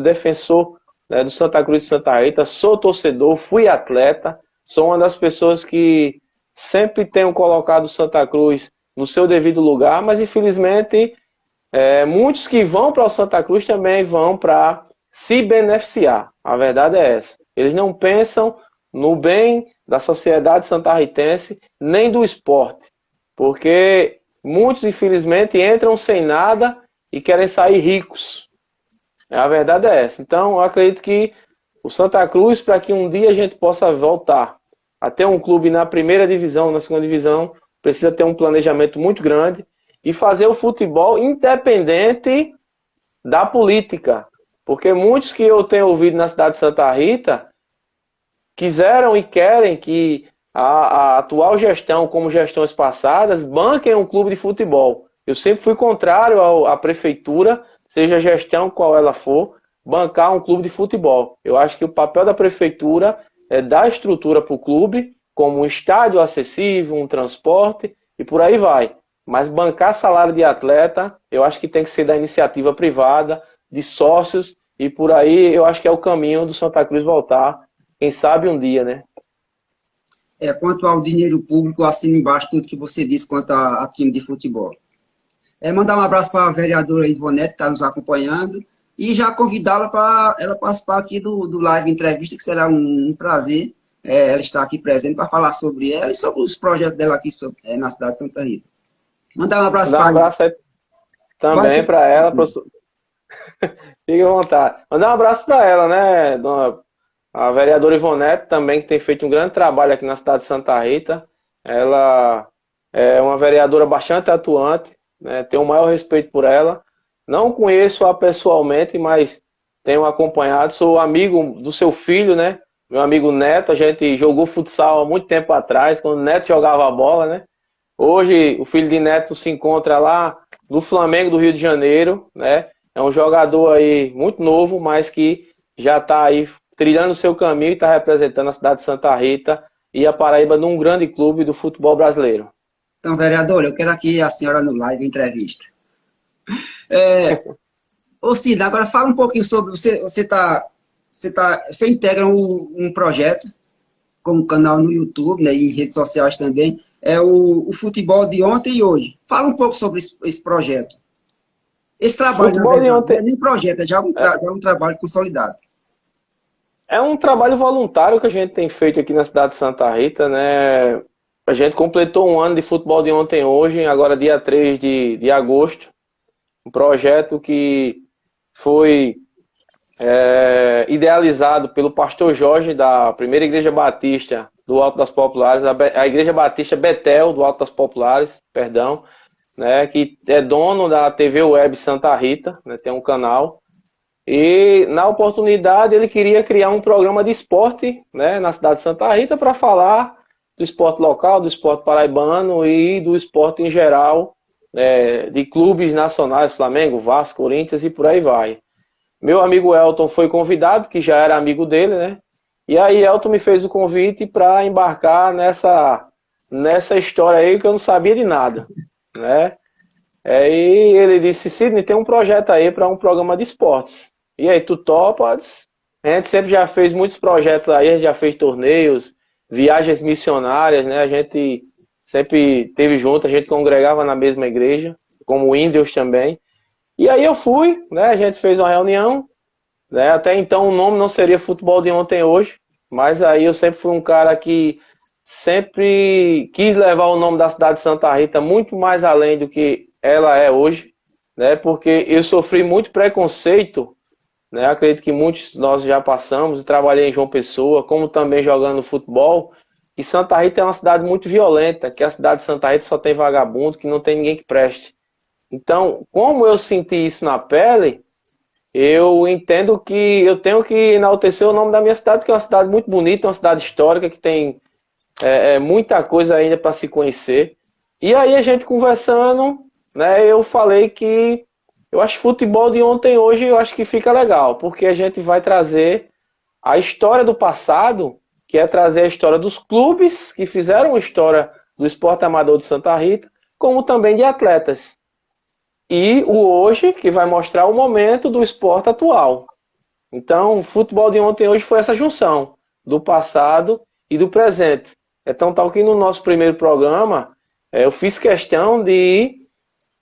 defensor, né, do Santa Cruz de Santa Rita, sou torcedor, fui atleta, sou uma das pessoas que sempre tenho colocado Santa Cruz no seu devido lugar, mas infelizmente muitos que vão para o Santa Cruz também vão para se beneficiar. A verdade é essa. Eles não pensam no bem da sociedade santarritense, nem do esporte. Porque muitos, infelizmente, entram sem nada e querem sair ricos. A verdade é essa. Então, eu acredito que o Santa Cruz, para que um dia a gente possa voltar a ter um clube na primeira divisão, na segunda divisão, precisa ter um planejamento muito grande e fazer o futebol independente da política. Porque muitos que eu tenho ouvido na cidade de Santa Rita quiseram e querem que a atual gestão, como gestões passadas, banquem um clube de futebol. Eu sempre fui contrário à prefeitura, seja a gestão qual ela for, bancar um clube de futebol. Eu acho que o papel da prefeitura é dar estrutura para o clube, como um estádio acessível, um transporte e por aí vai. Mas bancar salário de atleta, eu acho que tem que ser da iniciativa privada, de sócios, e por aí eu acho que é o caminho do Santa Cruz voltar. Quem sabe um dia, né? Quanto ao dinheiro público, eu assino embaixo tudo que você disse quanto a time de futebol. Mandar um abraço para a vereadora Ivonete, que está nos acompanhando, e já convidá-la para ela participar aqui do live entrevista, que será um prazer ela estar aqui presente para falar sobre ela e sobre os projetos dela aqui na cidade de Santa Rita. Mandar um abraço para ela. Mandar um abraço aí também para ela, professor. Fique à vontade. Mandar um abraço para ela, né, dona... A vereadora Ivonete também, que tem feito um grande trabalho aqui na cidade de Santa Rita. Ela é uma vereadora bastante atuante, né? Tenho o maior respeito por ela. Não conheço-a pessoalmente, mas tenho acompanhado. Sou amigo do seu filho, né? Meu amigo Neto. A gente jogou futsal há muito tempo atrás, quando o Neto jogava a bola, né? Hoje o filho de Neto se encontra lá no Flamengo do Rio de Janeiro, né? É um jogador aí muito novo, mas que já está aí trilhando o seu caminho e está representando a cidade de Santa Rita e a Paraíba num grande clube do futebol brasileiro. Então, vereador, eu quero aqui a senhora no live entrevista. Ô Cida, agora fala um pouquinho sobre, você integra um projeto como canal no YouTube, né, e em redes sociais também, o futebol de ontem e hoje. Fala um pouco sobre esse projeto. Esse trabalho, futebol de ontem... não é nem projeto, é já um trabalho consolidado. É um trabalho voluntário que a gente tem feito aqui na cidade de Santa Rita, né? A gente completou um ano de futebol de ontem hoje, agora dia 3 de agosto. Um projeto que foi idealizado pelo pastor Jorge, da primeira Igreja Batista do Alto das Populares, a Igreja Batista Betel do Alto das Populares, perdão, né, que é dono da TV Web Santa Rita, né, tem um canal. E na oportunidade ele queria criar um programa de esporte, né, na cidade de Santa Rita para falar do esporte local, do esporte paraibano e do esporte em geral, de clubes nacionais, Flamengo, Vasco, Corinthians e por aí vai. Meu amigo Elton foi convidado, que já era amigo dele, né? E aí Elton me fez o convite para embarcar nessa história aí que eu não sabia de nada, né? Aí ele disse, Sidney, tem um projeto aí para um programa de esportes. E aí, tu topas? A gente sempre já fez muitos projetos aí, a gente já fez torneios, viagens missionárias, né? A gente sempre teve junto, a gente congregava na mesma igreja, como índios também. E aí eu fui, né? A gente fez uma reunião, né? Até então o nome não seria Futebol de Ontem Hoje, mas aí eu sempre fui um cara que sempre quis levar o nome da cidade de Santa Rita muito mais além do que ela é hoje, né? Porque eu sofri muito preconceito, né? Acredito que muitos de nós já passamos, trabalhei em João Pessoa, como também jogando futebol, e Santa Rita é uma cidade muito violenta, que a cidade de Santa Rita só tem vagabundo, que não tem ninguém que preste. Então, como eu senti isso na pele, eu entendo que eu tenho que enaltecer o nome da minha cidade, que é uma cidade muito bonita, uma cidade histórica, que tem muita coisa ainda para se conhecer. E aí a gente conversando, né, eu falei que eu acho que futebol de ontem hoje eu acho que fica legal, porque a gente vai trazer a história do passado, que é trazer a história dos clubes que fizeram a história do esporte amador de Santa Rita, como também de atletas. E o hoje, que vai mostrar o momento do esporte atual. Então, o futebol de ontem hoje foi essa junção do passado e do presente. Então, tal que no nosso primeiro programa, eu fiz questão de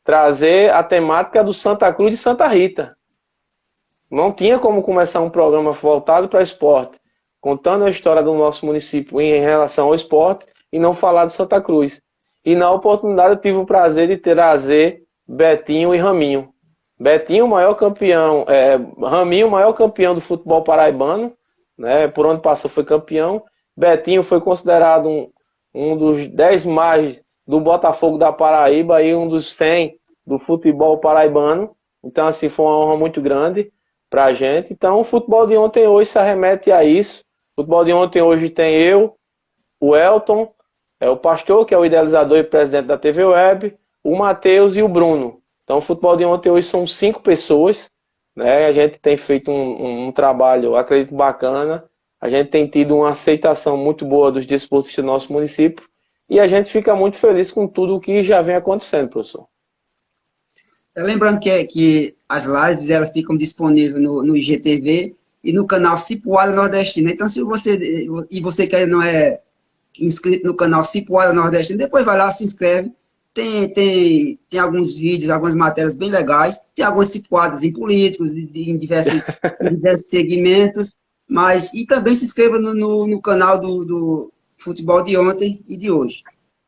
trazer a temática do Santa Cruz de Santa Rita. Não tinha como começar um programa voltado para esporte, contando a história do nosso município em relação ao esporte e não falar de Santa Cruz. E na oportunidade eu tive o prazer de trazer Betinho e Raminho. Betinho, o maior campeão, Raminho, o maior campeão do futebol paraibano, né, por onde passou foi campeão. Betinho foi considerado um dos 10 mais do Botafogo da Paraíba e um dos 100 do futebol paraibano. Então, assim, foi uma honra muito grande para a gente. Então, o futebol de ontem hoje se arremete a isso. O futebol de ontem hoje tem eu, o Elton, o pastor, que é o idealizador e presidente da TV Web, o Matheus e o Bruno. Então, o futebol de ontem hoje são 5 pessoas, né? A gente tem feito um trabalho, acredito, bacana. A gente tem tido uma aceitação muito boa dos desportistas do nosso município e a gente fica muito feliz com tudo o que já vem acontecendo, professor. Lembrando que as lives elas ficam disponíveis no IGTV e no canal Cipuada Nordestina. Então, se você que não é inscrito no canal Cipuada Nordestina, depois vai lá, se inscreve. Tem alguns vídeos, algumas matérias bem legais, tem algumas cipuadas em políticos, em diversos segmentos, e também se inscreva no canal do futebol de ontem e de hoje.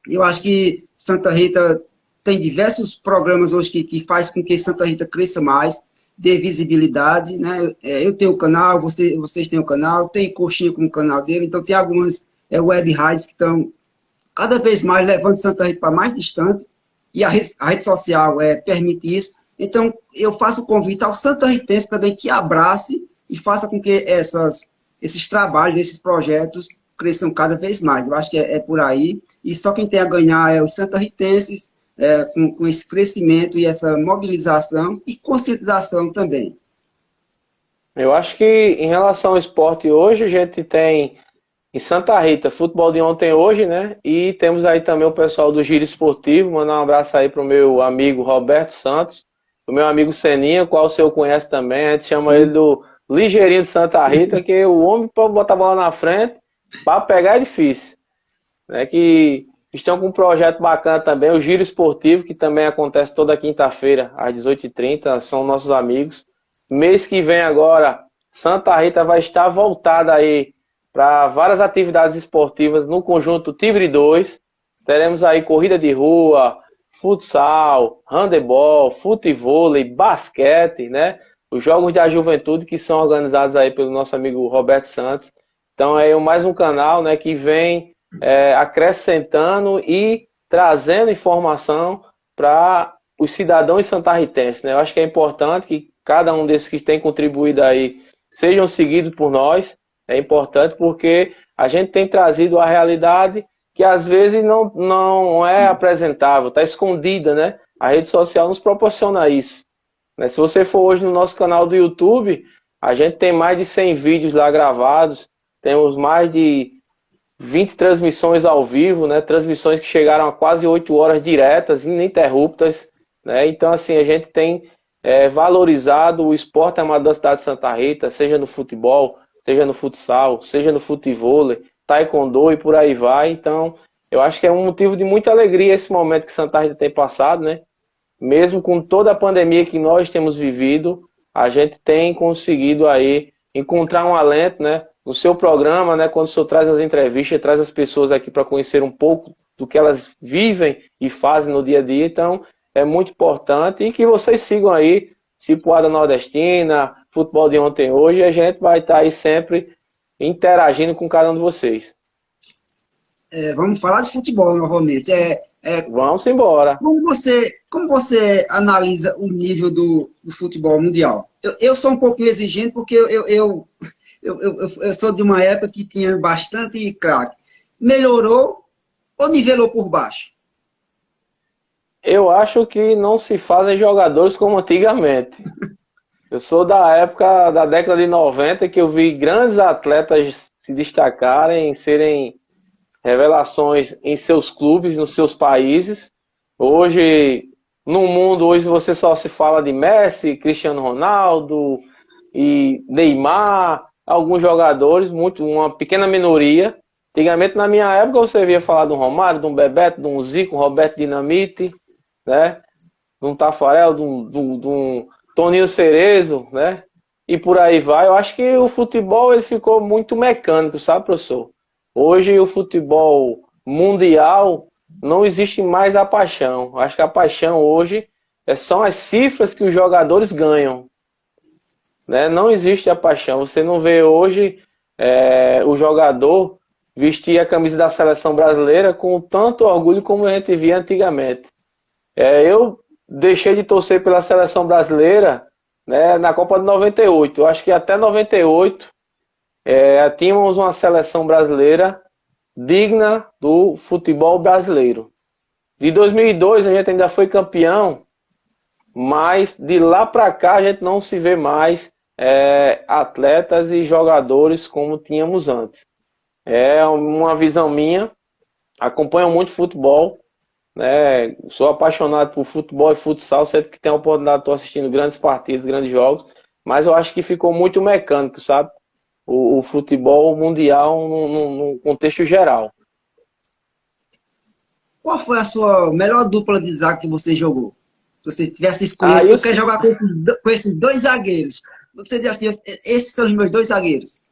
Eu acho que Santa Rita tem diversos programas hoje que faz com que Santa Rita cresça mais, dê visibilidade, né? Eu tenho o canal, vocês têm o canal, tem Coxinha como canal dele, então tem algumas web rádios que estão cada vez mais levando Santa Rita para mais distante, e a rede social permite isso. Então, eu faço o convite ao santarritense também que abrace e faça com que esses trabalhos, esses projetos cresçam cada vez mais. Eu acho que é por aí, e só quem tem a ganhar é os santarritenses, com esse crescimento e essa mobilização e conscientização também. Eu acho que em relação ao esporte hoje, a gente tem em Santa Rita, futebol de ontem hoje, né? E temos aí também o pessoal do Giro Esportivo. Mandar um abraço aí pro meu amigo Roberto Santos, o meu amigo Seninha, qual o senhor conhece também. A gente chama ele do Ligeirinho de Santa Rita, que o homem para botar a bola na frente, para pegar é difícil. Né? Que estão com um projeto bacana também, o Giro Esportivo, que também acontece toda quinta-feira, às 18h30, são nossos amigos. Mês que vem agora, Santa Rita vai estar voltada aí para várias atividades esportivas no conjunto Tigre 2. Teremos aí corrida de rua, futsal, handebol, futevôlei, basquete, né? Os Jogos da Juventude que são organizados aí pelo nosso amigo Roberto Santos. Então é mais um canal, né, que vem acrescentando e trazendo informação para os cidadãos santarritenses, né? Eu acho que é importante que cada um desses que tem contribuído aí sejam seguidos por nós. É importante porque a gente tem trazido a realidade que às vezes não é apresentável, está escondida, né? A rede social nos proporciona isso, né? Se você for hoje no nosso canal do YouTube, a gente tem mais de 100 vídeos lá gravados, temos mais de 20 transmissões ao vivo, né? Transmissões que chegaram a quase 8 horas diretas, ininterruptas, né? Então, assim, a gente tem valorizado o esporte amador da cidade de Santa Rita, seja no futebol, seja no futsal, seja no futevôlei, taekwondo e por aí vai. Então, eu acho que é um motivo de muita alegria esse momento que Santa Rita tem passado, né? Mesmo com toda a pandemia que nós temos vivido, a gente tem conseguido aí encontrar um alento, né? No seu programa, né? Quando o senhor traz as entrevistas, traz as pessoas aqui para conhecer um pouco do que elas vivem e fazem no dia a dia. Então, é muito importante e que vocês sigam aí Cipuada Nordestina, Futebol de Ontem Hoje, e a gente vai estar aí sempre interagindo com cada um de vocês. Vamos falar de futebol novamente. Vamos embora. Como você analisa o nível do futebol mundial? Eu sou um pouquinho exigente porque eu sou de uma época que tinha bastante craque. Melhorou ou nivelou por baixo? Eu acho que não se fazem jogadores como antigamente. Eu sou da época da década de 90 que eu vi grandes atletas se destacarem, serem revelações em seus clubes, nos seus países. Hoje, no mundo, hoje você só se fala de Messi, Cristiano Ronaldo e Neymar, alguns jogadores, uma pequena minoria. Antigamente, na minha época, você via falar de um Romário, de um Bebeto, de um Zico, um Roberto Dinamite, né? De um Tafarel, de um Toninho Cerezo, né? E por aí vai. Eu acho que o futebol ele ficou muito mecânico, sabe, professor? Hoje o futebol mundial não existe mais a paixão. Eu acho que a paixão hoje são as cifras que os jogadores ganham, né? Não existe a paixão. Você não vê hoje o jogador vestir a camisa da seleção brasileira com tanto orgulho como a gente via antigamente. Eu deixei de torcer pela seleção brasileira, né, na Copa de 98. Eu acho que até 98 tínhamos uma seleção brasileira digna do futebol brasileiro. De 2002 a gente ainda foi campeão, mas de lá para cá a gente não se vê mais atletas e jogadores como tínhamos antes. É uma visão minha, acompanho muito futebol, né? Sou apaixonado por futebol e futsal, sempre que tenho a oportunidade estou assistindo grandes partidos, grandes jogos, mas eu acho que ficou muito mecânico, sabe? O futebol mundial no contexto geral. Qual foi a sua melhor dupla de zaga que você jogou? Se você tivesse que escolher, eu quero jogar com esses dois zagueiros. Você diz assim, esses são os meus dois zagueiros.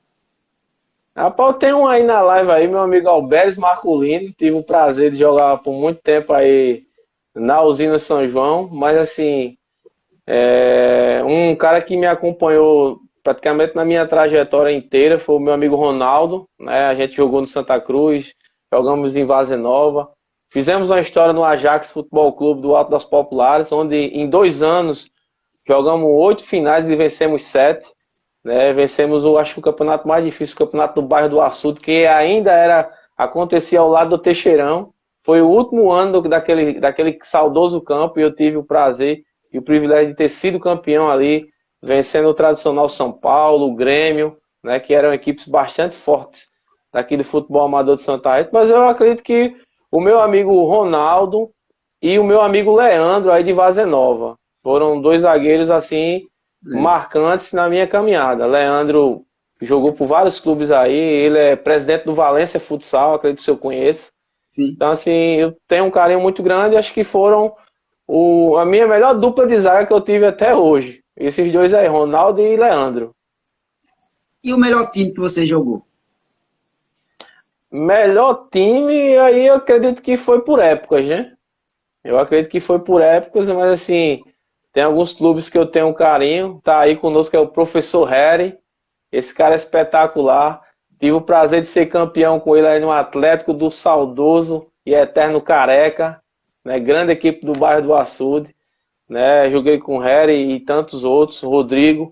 Rapaz, tem um aí na live aí, meu amigo Alberes Marculino. Tive o prazer de jogar por muito tempo aí na usina São João, mas assim, um cara que me acompanhou praticamente na minha trajetória inteira foi o meu amigo Ronaldo, né? A gente jogou no Santa Cruz, jogamos em Várzea Nova, fizemos uma história no Ajax Futebol Clube do Alto das Populares, onde em 2 anos jogamos 8 finais e vencemos 7. Né, vencemos acho que o campeonato mais difícil, o campeonato do bairro do Açude, que ainda acontecia ao lado do Teixeirão. Foi o último ano daquele saudoso campo e eu tive o prazer e o privilégio de ter sido campeão ali, vencendo o tradicional São Paulo, o Grêmio, né, que eram equipes bastante fortes daqui do futebol amador de Santa Rita. Mas eu acredito que o meu amigo Ronaldo e o meu amigo Leandro aí de Várzea Nova foram 2 zagueiros assim marcantes na minha caminhada. Leandro jogou por vários clubes aí, ele é presidente do Valência Futsal, acredito que eu conheço. Sim. Então, assim, eu tenho um carinho muito grande e acho que foram a minha melhor dupla de zaga que eu tive até hoje. Esses 2 aí, Ronaldo e Leandro. E o melhor time que você jogou? Melhor time, aí eu acredito que foi por épocas, né? Eu acredito que foi por épocas, mas assim, tem alguns clubes que eu tenho um carinho. Tá aí conosco é o professor Harry. Esse cara é espetacular. Tive o prazer de ser campeão com ele aí no Atlético do Saudoso e Eterno Careca, né? Grande equipe do bairro do Açude, né? Joguei com o Harry e tantos outros, Rodrigo.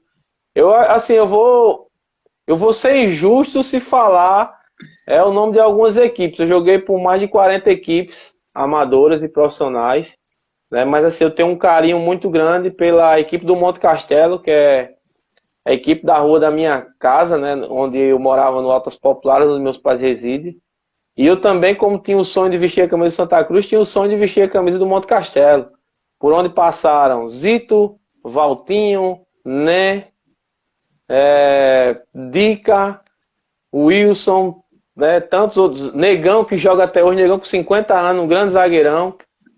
Eu assim, eu vou ser injusto se falar o nome de algumas equipes. Eu joguei por mais de 40 equipes amadoras e profissionais, né? Mas assim, eu tenho um carinho muito grande pela equipe do Monte Castelo, que é a equipe da rua da minha casa, né? Onde eu morava no Altas Populares, onde meus pais residem. E eu também, como tinha o sonho de vestir a camisa de Santa Cruz, tinha o sonho de vestir a camisa do Monte Castelo. Por onde passaram Zito, Valtinho, Né, Dica, Wilson, né, tantos outros. Negão, que joga até hoje, Negão com 50 anos, um grande zagueirão,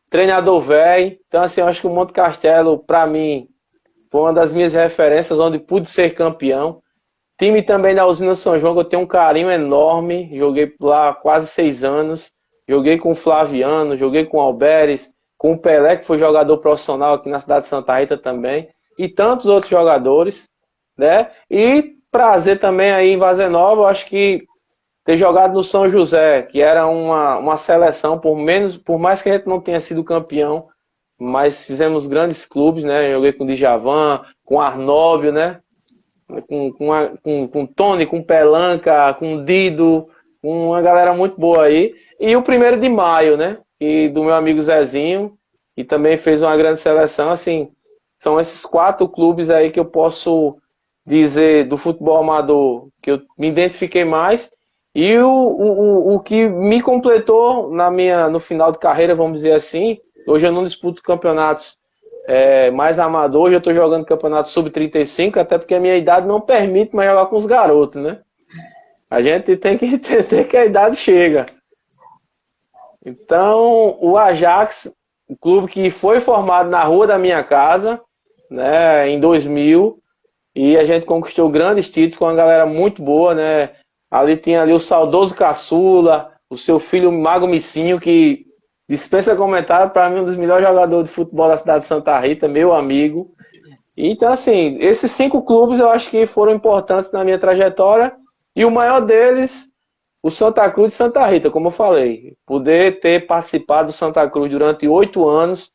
treinador velho. Então, assim, eu acho que o Monte Castelo, para mim, foi uma das minhas referências, onde pude ser campeão. Time também da Usina São João, que eu tenho um carinho enorme. Joguei lá há quase 6 anos. Joguei com o Flaviano, joguei com o Alberes, com o Pelé, que foi jogador profissional aqui na cidade de Santa Rita também. E tantos outros jogadores, né? E prazer também aí em Vazia Nova, eu acho que ter jogado no São José, que era uma seleção, por mais que a gente não tenha sido campeão, mas fizemos grandes clubes, né? Joguei com o Djavan, com o Arnóbio, né? Com Tony, com Pelanca, com Dido, com uma galera muito boa aí. E o 1º de Maio, né? E do meu amigo Zezinho, que também fez uma grande seleção. Assim, são esses 4 clubes aí que eu posso dizer do futebol amador que eu me identifiquei mais. E o que me completou no final de carreira, vamos dizer assim, hoje eu não disputo campeonatos mais amador, hoje eu estou jogando campeonato sub-35, até porque a minha idade não permite mais jogar com os garotos, né? A gente tem que entender que a idade chega. Então, o Ajax, um clube que foi formado na rua da minha casa, né, em 2000, e a gente conquistou grandes títulos com uma galera muito boa, né? Ali tinha ali o saudoso Caçula, o seu filho Mago Missinho, que dispensa comentário, para mim um dos melhores jogadores de futebol da cidade de Santa Rita, meu amigo. Então, assim, esses 5 clubes eu acho que foram importantes na minha trajetória, e o maior deles, o Santa Cruz de Santa Rita, como eu falei. Poder ter participado do Santa Cruz durante 8 anos,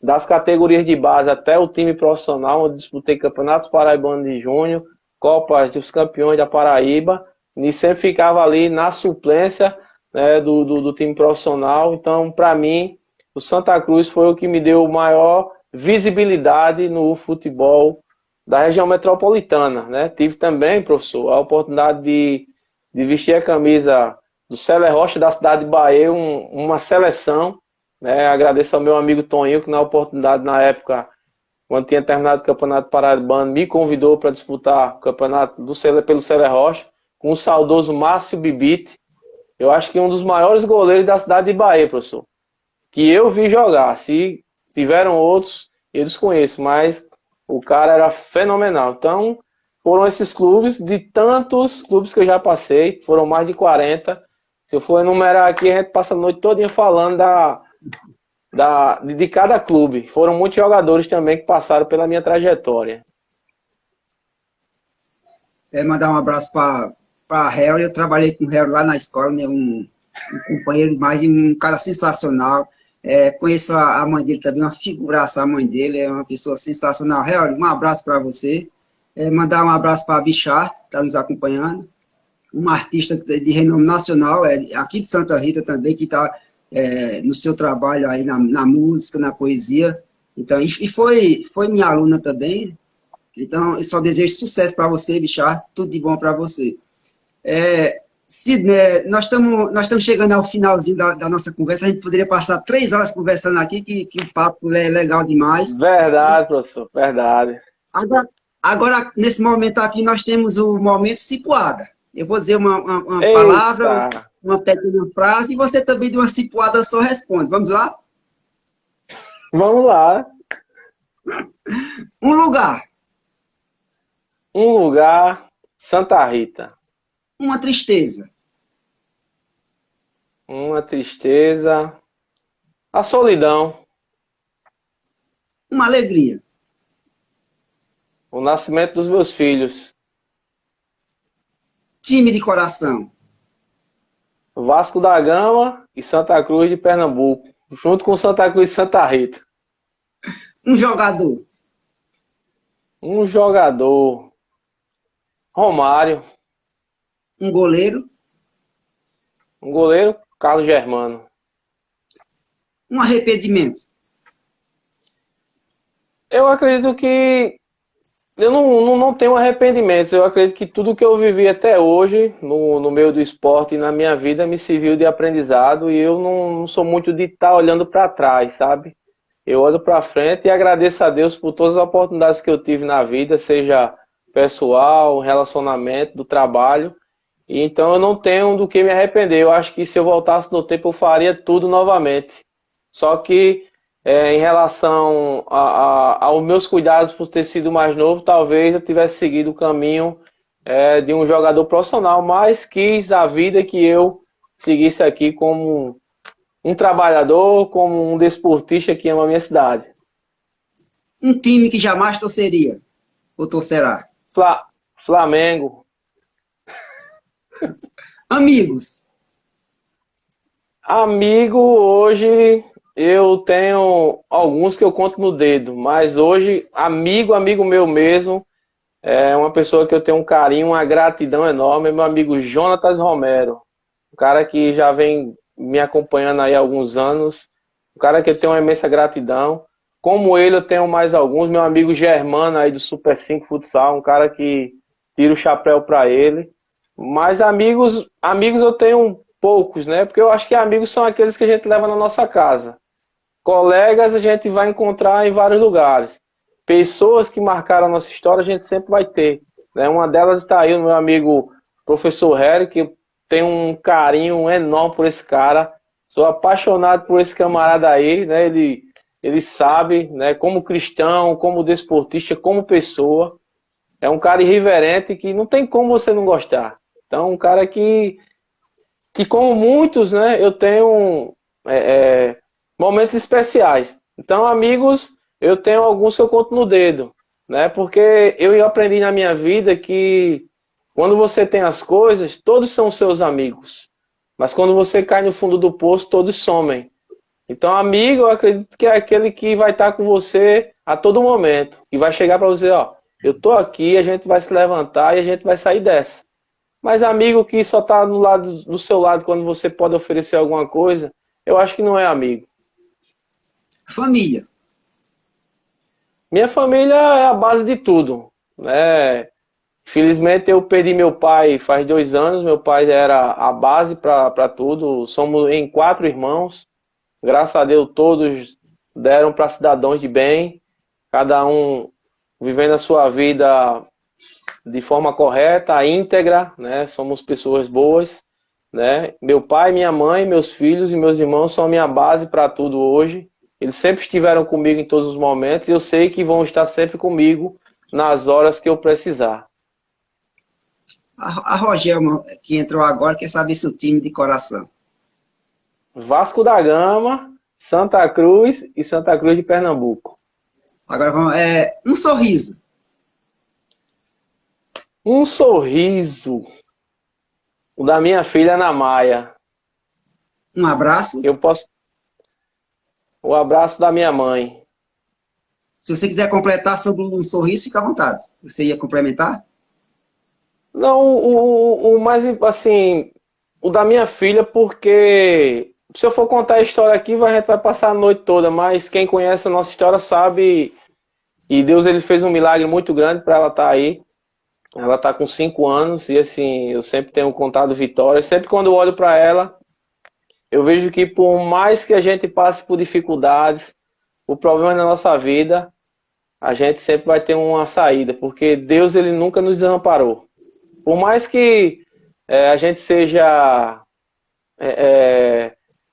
das categorias de base até o time profissional, onde disputei campeonatos paraibanos de junho, Copas dos Campeões da Paraíba, e sempre ficava ali na suplência, né, do time profissional. Então, para mim, o Santa Cruz foi o que me deu maior visibilidade no futebol da região metropolitana, né? Tive também, professor, a oportunidade de vestir a camisa do Célé Rocha da cidade de Bahia, uma seleção, né? Agradeço ao meu amigo Toninho, que na oportunidade, na época, quando tinha terminado o Campeonato Paraibano, me convidou para disputar o campeonato pelo Célé Rocha, com o saudoso Márcio Bibite. Eu acho que um dos maiores goleiros da cidade de Bahia, professor, que eu vi jogar. Se tiveram outros, eu desconheço, mas o cara era fenomenal. Então, foram esses clubes, de tantos clubes que eu já passei, foram mais de 40. Se eu for enumerar aqui, a gente passa a noite toda falando de cada clube. Foram muitos jogadores também que passaram pela minha trajetória. Mandar um abraço para Harry. Eu trabalhei com o Harry lá na escola, né? Um companheiro, mais um cara sensacional. Conheço a mãe dele também, uma figuraça. A mãe dele é uma pessoa sensacional. Harry, um abraço para você. Mandar um abraço para a Bichar, que está nos acompanhando. Uma artista de renome nacional, aqui de Santa Rita também, que está no seu trabalho aí na música, na poesia. Então, e foi minha aluna também. Então, eu só desejo sucesso para você, Bichar. Tudo de bom para você. Sidney, nós estamos chegando ao finalzinho da nossa conversa. A gente poderia passar 3 horas conversando aqui, que o papo é legal demais. Verdade, professor, verdade. Agora, nesse momento aqui, nós temos o momento cipuada. Eu vou dizer uma Eita. palavra, uma pequena frase, e você também de uma cipuada só responde. Vamos lá? Vamos lá. Um lugar. Um lugar, Santa Rita. Uma tristeza. Uma tristeza. A solidão. Uma alegria. O nascimento dos meus filhos. Time de coração. Vasco da Gama e Santa Cruz de Pernambuco. Junto com Santa Cruz e Santa Rita. Um jogador. Um jogador. Romário. Um goleiro. Um goleiro, Carlos Germano. Um arrependimento. Eu acredito que eu não tenho arrependimentos. Eu acredito que tudo que eu vivi até hoje, no meio do esporte e na minha vida, me serviu de aprendizado. E eu não sou muito de estar olhando para trás, sabe? Eu olho para frente e agradeço a Deus por todas as oportunidades que eu tive na vida, seja pessoal, relacionamento, do trabalho. E então eu não tenho do que me arrepender. Eu acho que se eu voltasse no tempo eu faria tudo novamente. Só que em relação aos meus cuidados por ter sido mais novo, talvez eu tivesse seguido o caminho de um jogador profissional, mas quis a vida que eu seguisse aqui como um trabalhador, como um desportista que ama a minha cidade. Um time que jamais torceria. Ou torcerá. Flamengo. Amigos. Amigo, hoje eu tenho alguns que eu conto no dedo, mas hoje, amigo meu mesmo, é uma pessoa que eu tenho um carinho, uma gratidão enorme, é meu amigo Jonatas Romero, um cara que já vem me acompanhando aí há alguns anos, um cara que eu tenho uma imensa gratidão. Como ele, eu tenho mais alguns, meu amigo Germano aí do Super 5 Futsal, um cara que tira o chapéu para ele. Mas amigos eu tenho poucos, né? Porque eu acho que amigos são aqueles que a gente leva na nossa casa. Colegas a gente vai encontrar em vários lugares. Pessoas que marcaram a nossa história a gente sempre vai ter, né? Uma delas está aí, o meu amigo professor Harry, que eu tenho um carinho enorme por esse cara. Sou apaixonado por esse camarada aí, né? Ele sabe, né? Como cristão, como desportista, como pessoa. É um cara irreverente que não tem como você não gostar. Então, um cara que como muitos, né, eu tenho momentos especiais. Então, amigos, eu tenho alguns que eu conto no dedo, né, porque eu aprendi na minha vida que quando você tem as coisas, todos são seus amigos. Mas quando você cai no fundo do poço, todos somem. Então, amigo, eu acredito que é aquele que vai estar com você a todo momento. E vai chegar para você, ó, eu tô aqui, a gente vai se levantar e a gente vai sair dessa. Mas amigo que só está do seu lado quando você pode oferecer alguma coisa, eu acho que não é amigo. Família. Minha família é a base de tudo, né? Felizmente eu perdi meu pai faz 2 anos. Meu pai era a base para tudo. Somos em 4 irmãos. Graças a Deus todos deram para cidadãos de bem. Cada um vivendo a sua vida de forma correta, íntegra, né? Somos pessoas boas, né? Meu pai, minha mãe, meus filhos e meus irmãos são a minha base para tudo hoje. Eles sempre estiveram comigo em todos os momentos e eu sei que vão estar sempre comigo nas horas que eu precisar. A Rogério, que entrou agora, quer saber seu time de coração. Vasco da Gama, Santa Cruz e Santa Cruz de Pernambuco. Agora vamos. Um sorriso. Um sorriso. O da minha filha Ana Maia. Um abraço. O abraço da minha mãe. Se você quiser completar sobre um sorriso, fica à vontade. Você ia complementar? Não, o mais, assim, o da minha filha, porque se eu for contar a história aqui, a gente vai passar a noite toda, mas quem conhece a nossa história sabe, e Deus ele fez um milagre muito grande para ela estar aí. Ela está com 5 anos e assim, eu sempre tenho contado vitórias. Sempre quando eu olho para ela, eu vejo que por mais que a gente passe por dificuldades, o problema na nossa vida, a gente sempre vai ter uma saída, porque Deus ele nunca nos desamparou. Por mais que a gente seja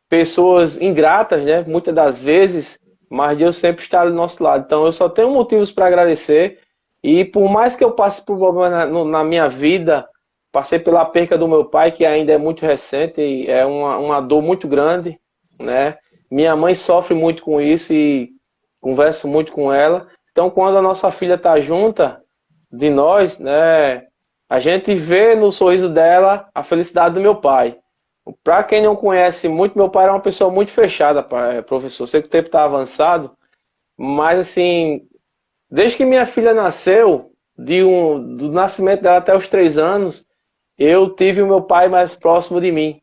pessoas ingratas, né, muitas das vezes, mas Deus sempre está do nosso lado. Então eu só tenho motivos para agradecer E por mais que eu passe por problemas na minha vida, passei pela perca do meu pai, que ainda é muito recente, e é uma dor muito grande, né? Minha mãe sofre muito com isso e converso muito com ela. Então, quando a nossa filha está junta de nós, né, a gente vê no sorriso dela a felicidade do meu pai. Para quem não conhece muito, meu pai era uma pessoa muito fechada, professor. Sei que o tempo está avançado, mas assim, desde que minha filha nasceu, do nascimento dela até os 3 anos, eu tive o meu pai mais próximo de mim,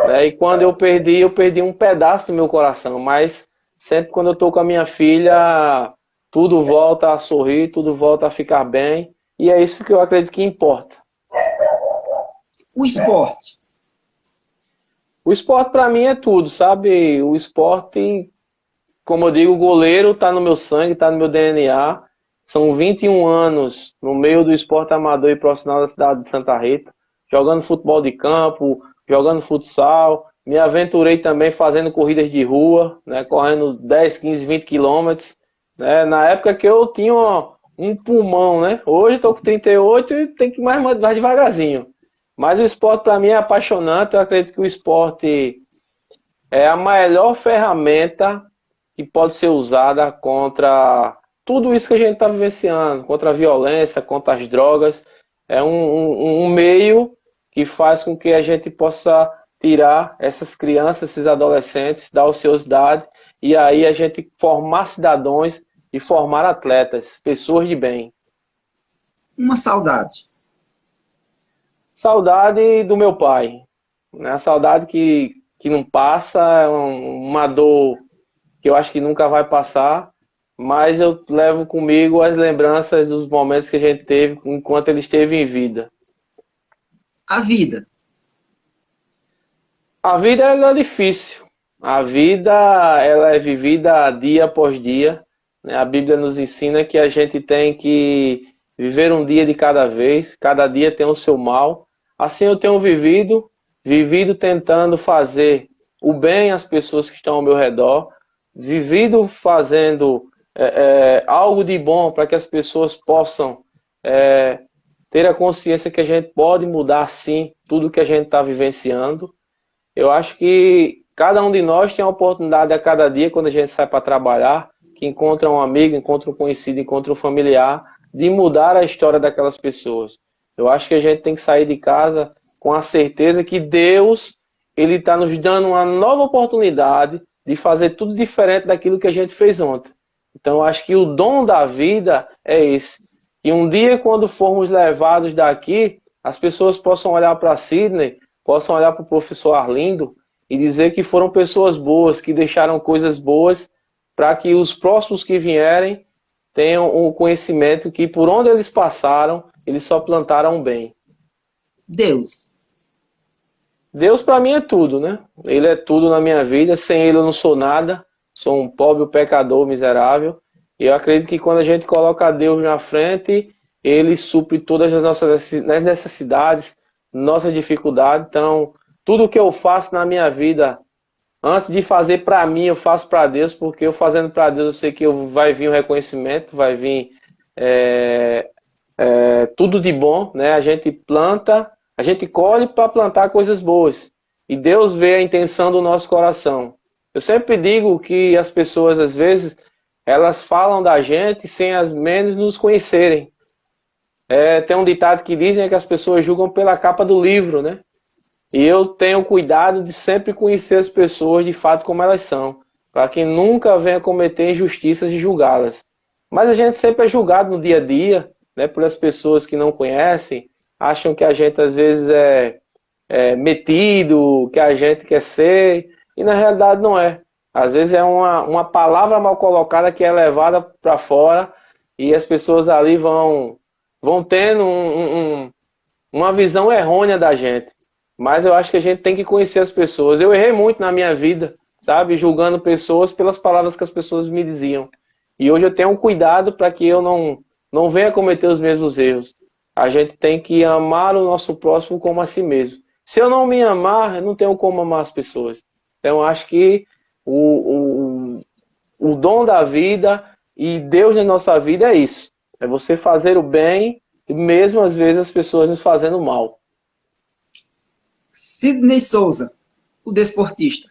né? E quando eu perdi um pedaço do meu coração. Mas sempre quando eu estou com a minha filha, tudo volta a sorrir, tudo volta a ficar bem. E é isso que eu acredito que importa. O esporte. O esporte para mim é tudo, sabe? O esporte, como eu digo, o goleiro está no meu sangue, está no meu DNA. São 21 anos no meio do esporte amador e profissional da cidade de Santa Rita, jogando futebol de campo, jogando futsal. Me aventurei também fazendo corridas de rua, né, correndo 10, 15, 20 quilômetros. Né, na época que eu tinha um pulmão, né? Hoje estou com 38 e tem que ir mais devagarzinho. Mas o esporte para mim é apaixonante. Eu acredito que o esporte é a melhor ferramenta que pode ser usada contra tudo isso que a gente está vivenciando, contra a violência, contra as drogas. É um meio que faz com que a gente possa tirar essas crianças, esses adolescentes da ociosidade e aí a gente formar cidadãos e formar atletas, pessoas de bem. Uma saudade. Saudade do meu pai. Né? A saudade que não passa, é uma dor que eu acho que nunca vai passar, mas eu levo comigo as lembranças dos momentos que a gente teve enquanto ele esteve em vida. A vida. A vida ela é difícil. A vida ela é vivida dia após dia. Né? A Bíblia nos ensina que a gente tem que viver um dia de cada vez. Cada dia tem o seu mal. Assim eu tenho vivido tentando fazer o bem às pessoas que estão ao meu redor, vivido fazendo algo de bom para que as pessoas possam ter a consciência que a gente pode mudar sim tudo que a gente está vivenciando. Eu acho que cada um de nós tem a oportunidade a cada dia, quando a gente sai para trabalhar, que encontra um amigo, encontra um conhecido, encontra um familiar, de mudar a história daquelas pessoas. Eu acho que a gente tem que sair de casa com a certeza que Deus ele está nos dando uma nova oportunidade de fazer tudo diferente daquilo que a gente fez ontem. Então, eu acho que o dom da vida é esse. Que um dia, quando formos levados daqui, as pessoas possam olhar para Sidney, possam olhar para o professor Arlindo e dizer que foram pessoas boas, que deixaram coisas boas, para que os próximos que vierem tenham o conhecimento que por onde eles passaram, eles só plantaram bem. Deus. Deus para mim é tudo, né? Ele é tudo na minha vida. Sem ele eu não sou nada. Sou um pobre pecador miserável. E eu acredito que quando a gente coloca Deus na frente, ele supre todas as nossas necessidades, nossas dificuldades. Então, tudo que eu faço na minha vida, antes de fazer para mim, eu faço para Deus, porque eu fazendo para Deus, eu sei que vai vir o reconhecimento, vai vir tudo de bom, né? A gente planta, a gente colhe para plantar coisas boas. E Deus vê a intenção do nosso coração. Eu sempre digo que as pessoas, às vezes, elas falam da gente sem as menos nos conhecerem. Tem um ditado que dizem que as pessoas julgam pela capa do livro, né? E eu tenho cuidado de sempre conhecer as pessoas de fato como elas são, para que nunca venha cometer injustiças e julgá-las. Mas a gente sempre é julgado no dia a dia, né, pelas pessoas que não conhecem, acham que a gente às vezes é metido, que a gente quer ser, e na realidade não é. Às vezes é uma palavra mal colocada que é levada para fora e as pessoas ali vão tendo uma visão errônea da gente. Mas eu acho que a gente tem que conhecer as pessoas. Eu errei muito na minha vida, sabe? Julgando pessoas pelas palavras que as pessoas me diziam. E hoje eu tenho um cuidado para que eu não venha cometer os mesmos erros. A gente tem que amar o nosso próximo como a si mesmo. Se eu não me amar, eu não tenho como amar as pessoas. Então eu acho que o dom da vida e Deus na nossa vida é isso. É você fazer o bem e mesmo às vezes as pessoas nos fazendo mal. Sidney Souza, o desportista.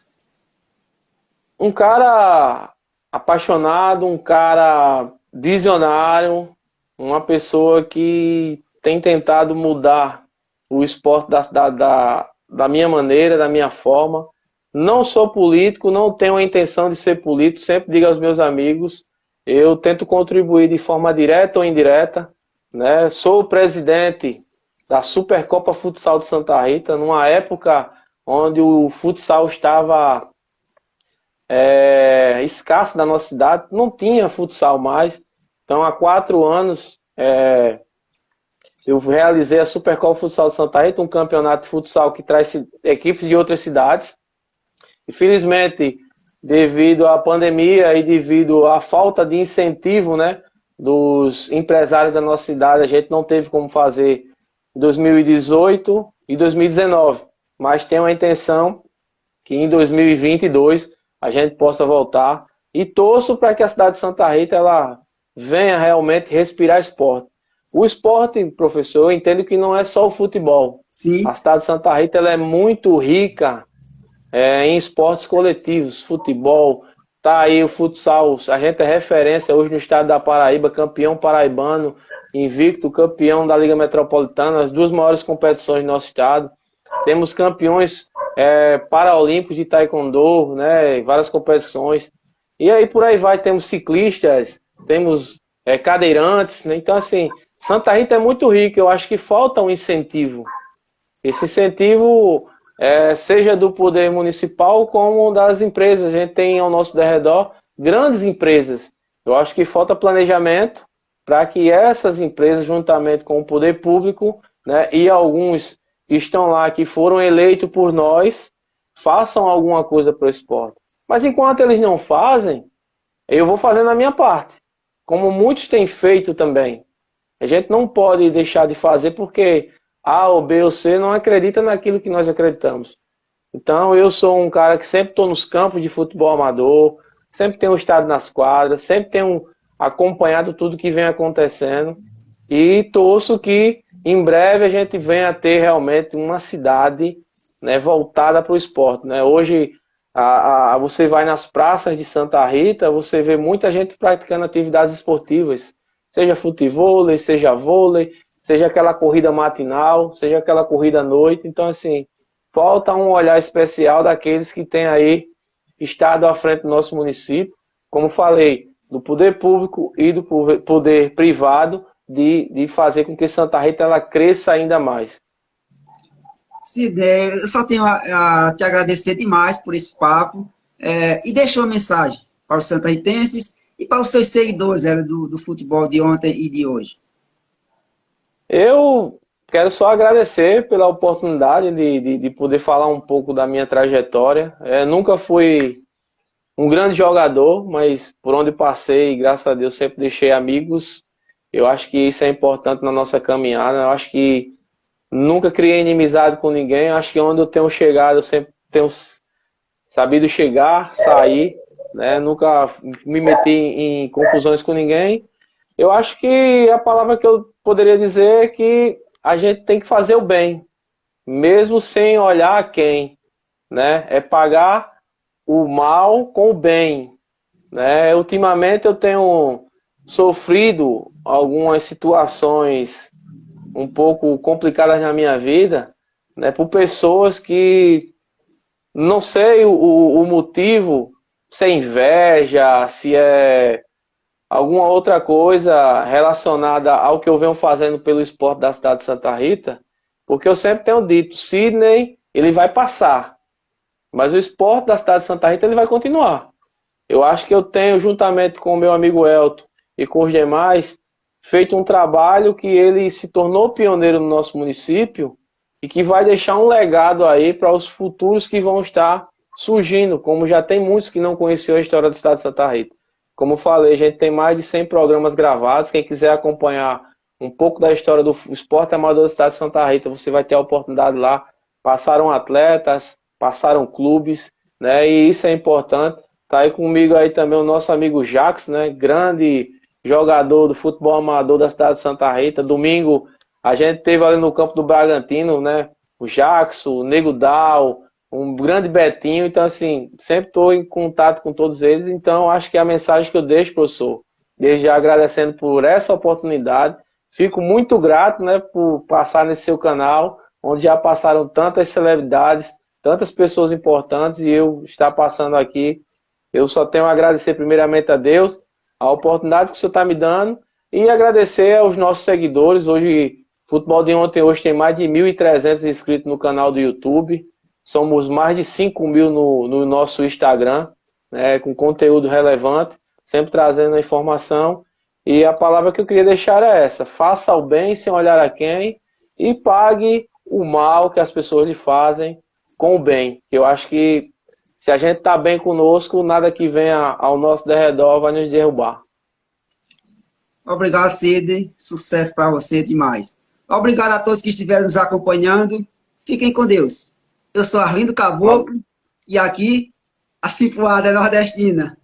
Um cara apaixonado, um cara visionário, uma pessoa que tem tentado mudar o esporte da minha maneira, da minha forma. Não sou político, não tenho a intenção de ser político, sempre digo aos meus amigos, eu tento contribuir de forma direta ou indireta, né? Sou o presidente da Supercopa Futsal de Santa Rita, numa época onde o futsal estava escasso da nossa cidade, não tinha futsal mais. Então, há 4 anos, eu realizei a Supercopa Futsal de Santa Rita, um campeonato de futsal que traz equipes de outras cidades. Infelizmente, devido à pandemia e devido à falta de incentivo, né, dos empresários da nossa cidade, a gente não teve como fazer em 2018 e 2019. Mas tenho a intenção que em 2022 a gente possa voltar e torço para que a cidade de Santa Rita ela venha realmente respirar esporte. O esporte, professor, eu entendo que não é só o futebol. Sim. A cidade de Santa Rita ela é muito rica em esportes coletivos, futebol, tá aí o futsal, a gente é referência hoje no estado da Paraíba, campeão paraibano, invicto, campeão da Liga Metropolitana, as 2 maiores competições do nosso estado. Temos campeões paraolímpicos de taekwondo, né, várias competições. E aí por aí vai, temos ciclistas, temos cadeirantes, né? Então assim, Santa Rita é muito rica, eu acho que falta um incentivo. Esse incentivo seja do poder municipal como das empresas. A gente tem ao nosso derredor grandes empresas. Eu acho que falta planejamento para que essas empresas, juntamente com o poder público, né, e alguns que estão lá, que foram eleitos por nós, façam alguma coisa para o esporte. Mas enquanto eles não fazem, eu vou fazendo a minha parte, como muitos têm feito também. A gente não pode deixar de fazer porque A ou B ou C não acredita naquilo que nós acreditamos. Então eu sou um cara que sempre estou nos campos de futebol amador, sempre tenho estado nas quadras, sempre tenho acompanhado tudo que vem acontecendo e torço que em breve a gente venha a ter realmente uma cidade, né, voltada para o esporte. Né? Hoje você vai nas praças de Santa Rita, você vê muita gente praticando atividades esportivas, seja futevôlei, seja vôlei, seja aquela corrida matinal, seja aquela corrida à noite. Então, assim, falta um olhar especial daqueles que têm aí estado à frente do nosso município, como falei, do poder público e do poder privado, de fazer com que Santa Rita ela cresça ainda mais. Sidney, eu só tenho a te agradecer demais por esse papo e deixo uma mensagem para os santarritenses e para os seus seguidores do futebol de ontem e de hoje. Eu quero só agradecer pela oportunidade de poder falar um pouco da minha trajetória. Nunca fui um grande jogador, mas por onde passei, graças a Deus, sempre deixei amigos. Eu acho que isso é importante na nossa caminhada. Eu acho que nunca criei inimizade com ninguém. Eu acho que onde eu tenho chegado, eu sempre tenho sabido chegar, sair, né? Nunca me meti em confusões com ninguém. Eu acho que a palavra que eu poderia dizer é que a gente tem que fazer o bem, mesmo sem olhar a quem, né? É pagar o mal com o bem, né? Ultimamente eu tenho sofrido algumas situações um pouco complicadas na minha vida, né? Por pessoas que não sei o motivo, se é inveja, se é alguma outra coisa relacionada ao que eu venho fazendo pelo esporte da cidade de Santa Rita, porque eu sempre tenho dito, Sidney, ele vai passar, mas o esporte da cidade de Santa Rita ele vai continuar. Eu acho que eu tenho, juntamente com o meu amigo Elton e com os demais, feito um trabalho que ele se tornou pioneiro no nosso município e que vai deixar um legado aí para os futuros que vão estar surgindo, como já tem muitos que não conheciam a história da cidade de Santa Rita. Como eu falei, a gente tem mais de 100 programas gravados. Quem quiser acompanhar um pouco da história do esporte amador da cidade de Santa Rita, você vai ter a oportunidade lá. Passaram atletas, passaram clubes, né? E isso é importante. Tá aí comigo aí também o nosso amigo Jacques, né? Grande jogador do futebol amador da cidade de Santa Rita. Domingo a gente teve ali no campo do Bragantino, né? O Jackson, o Nego Dal, um grande Betinho. Então, assim, sempre estou em contato com todos eles. Então, acho que a mensagem que eu deixo, professor, desde já agradecendo por essa oportunidade. Fico muito grato, né, por passar nesse seu canal, onde já passaram tantas celebridades, tantas pessoas importantes, e eu estar passando aqui. Eu só tenho a agradecer primeiramente a Deus, a oportunidade que o senhor está me dando, e agradecer aos nossos seguidores. Hoje, Futebol de Ontem hoje tem mais de 1.300 inscritos no canal do YouTube. Somos mais de 5.000 no nosso Instagram, né, com conteúdo relevante, sempre trazendo a informação. E a palavra que eu queria deixar é essa: faça o bem sem olhar a quem e pague o mal que as pessoas lhe fazem com o bem. Eu acho que se a gente está bem conosco, nada que venha ao nosso derredor vai nos derrubar. Obrigado, Cid. Sucesso para você demais. Obrigado a todos que estiveram nos acompanhando. Fiquem com Deus. Eu sou Arlindo Caboclo e aqui a Cipuada é nordestina.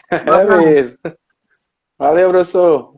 É mesmo. Valeu, professor.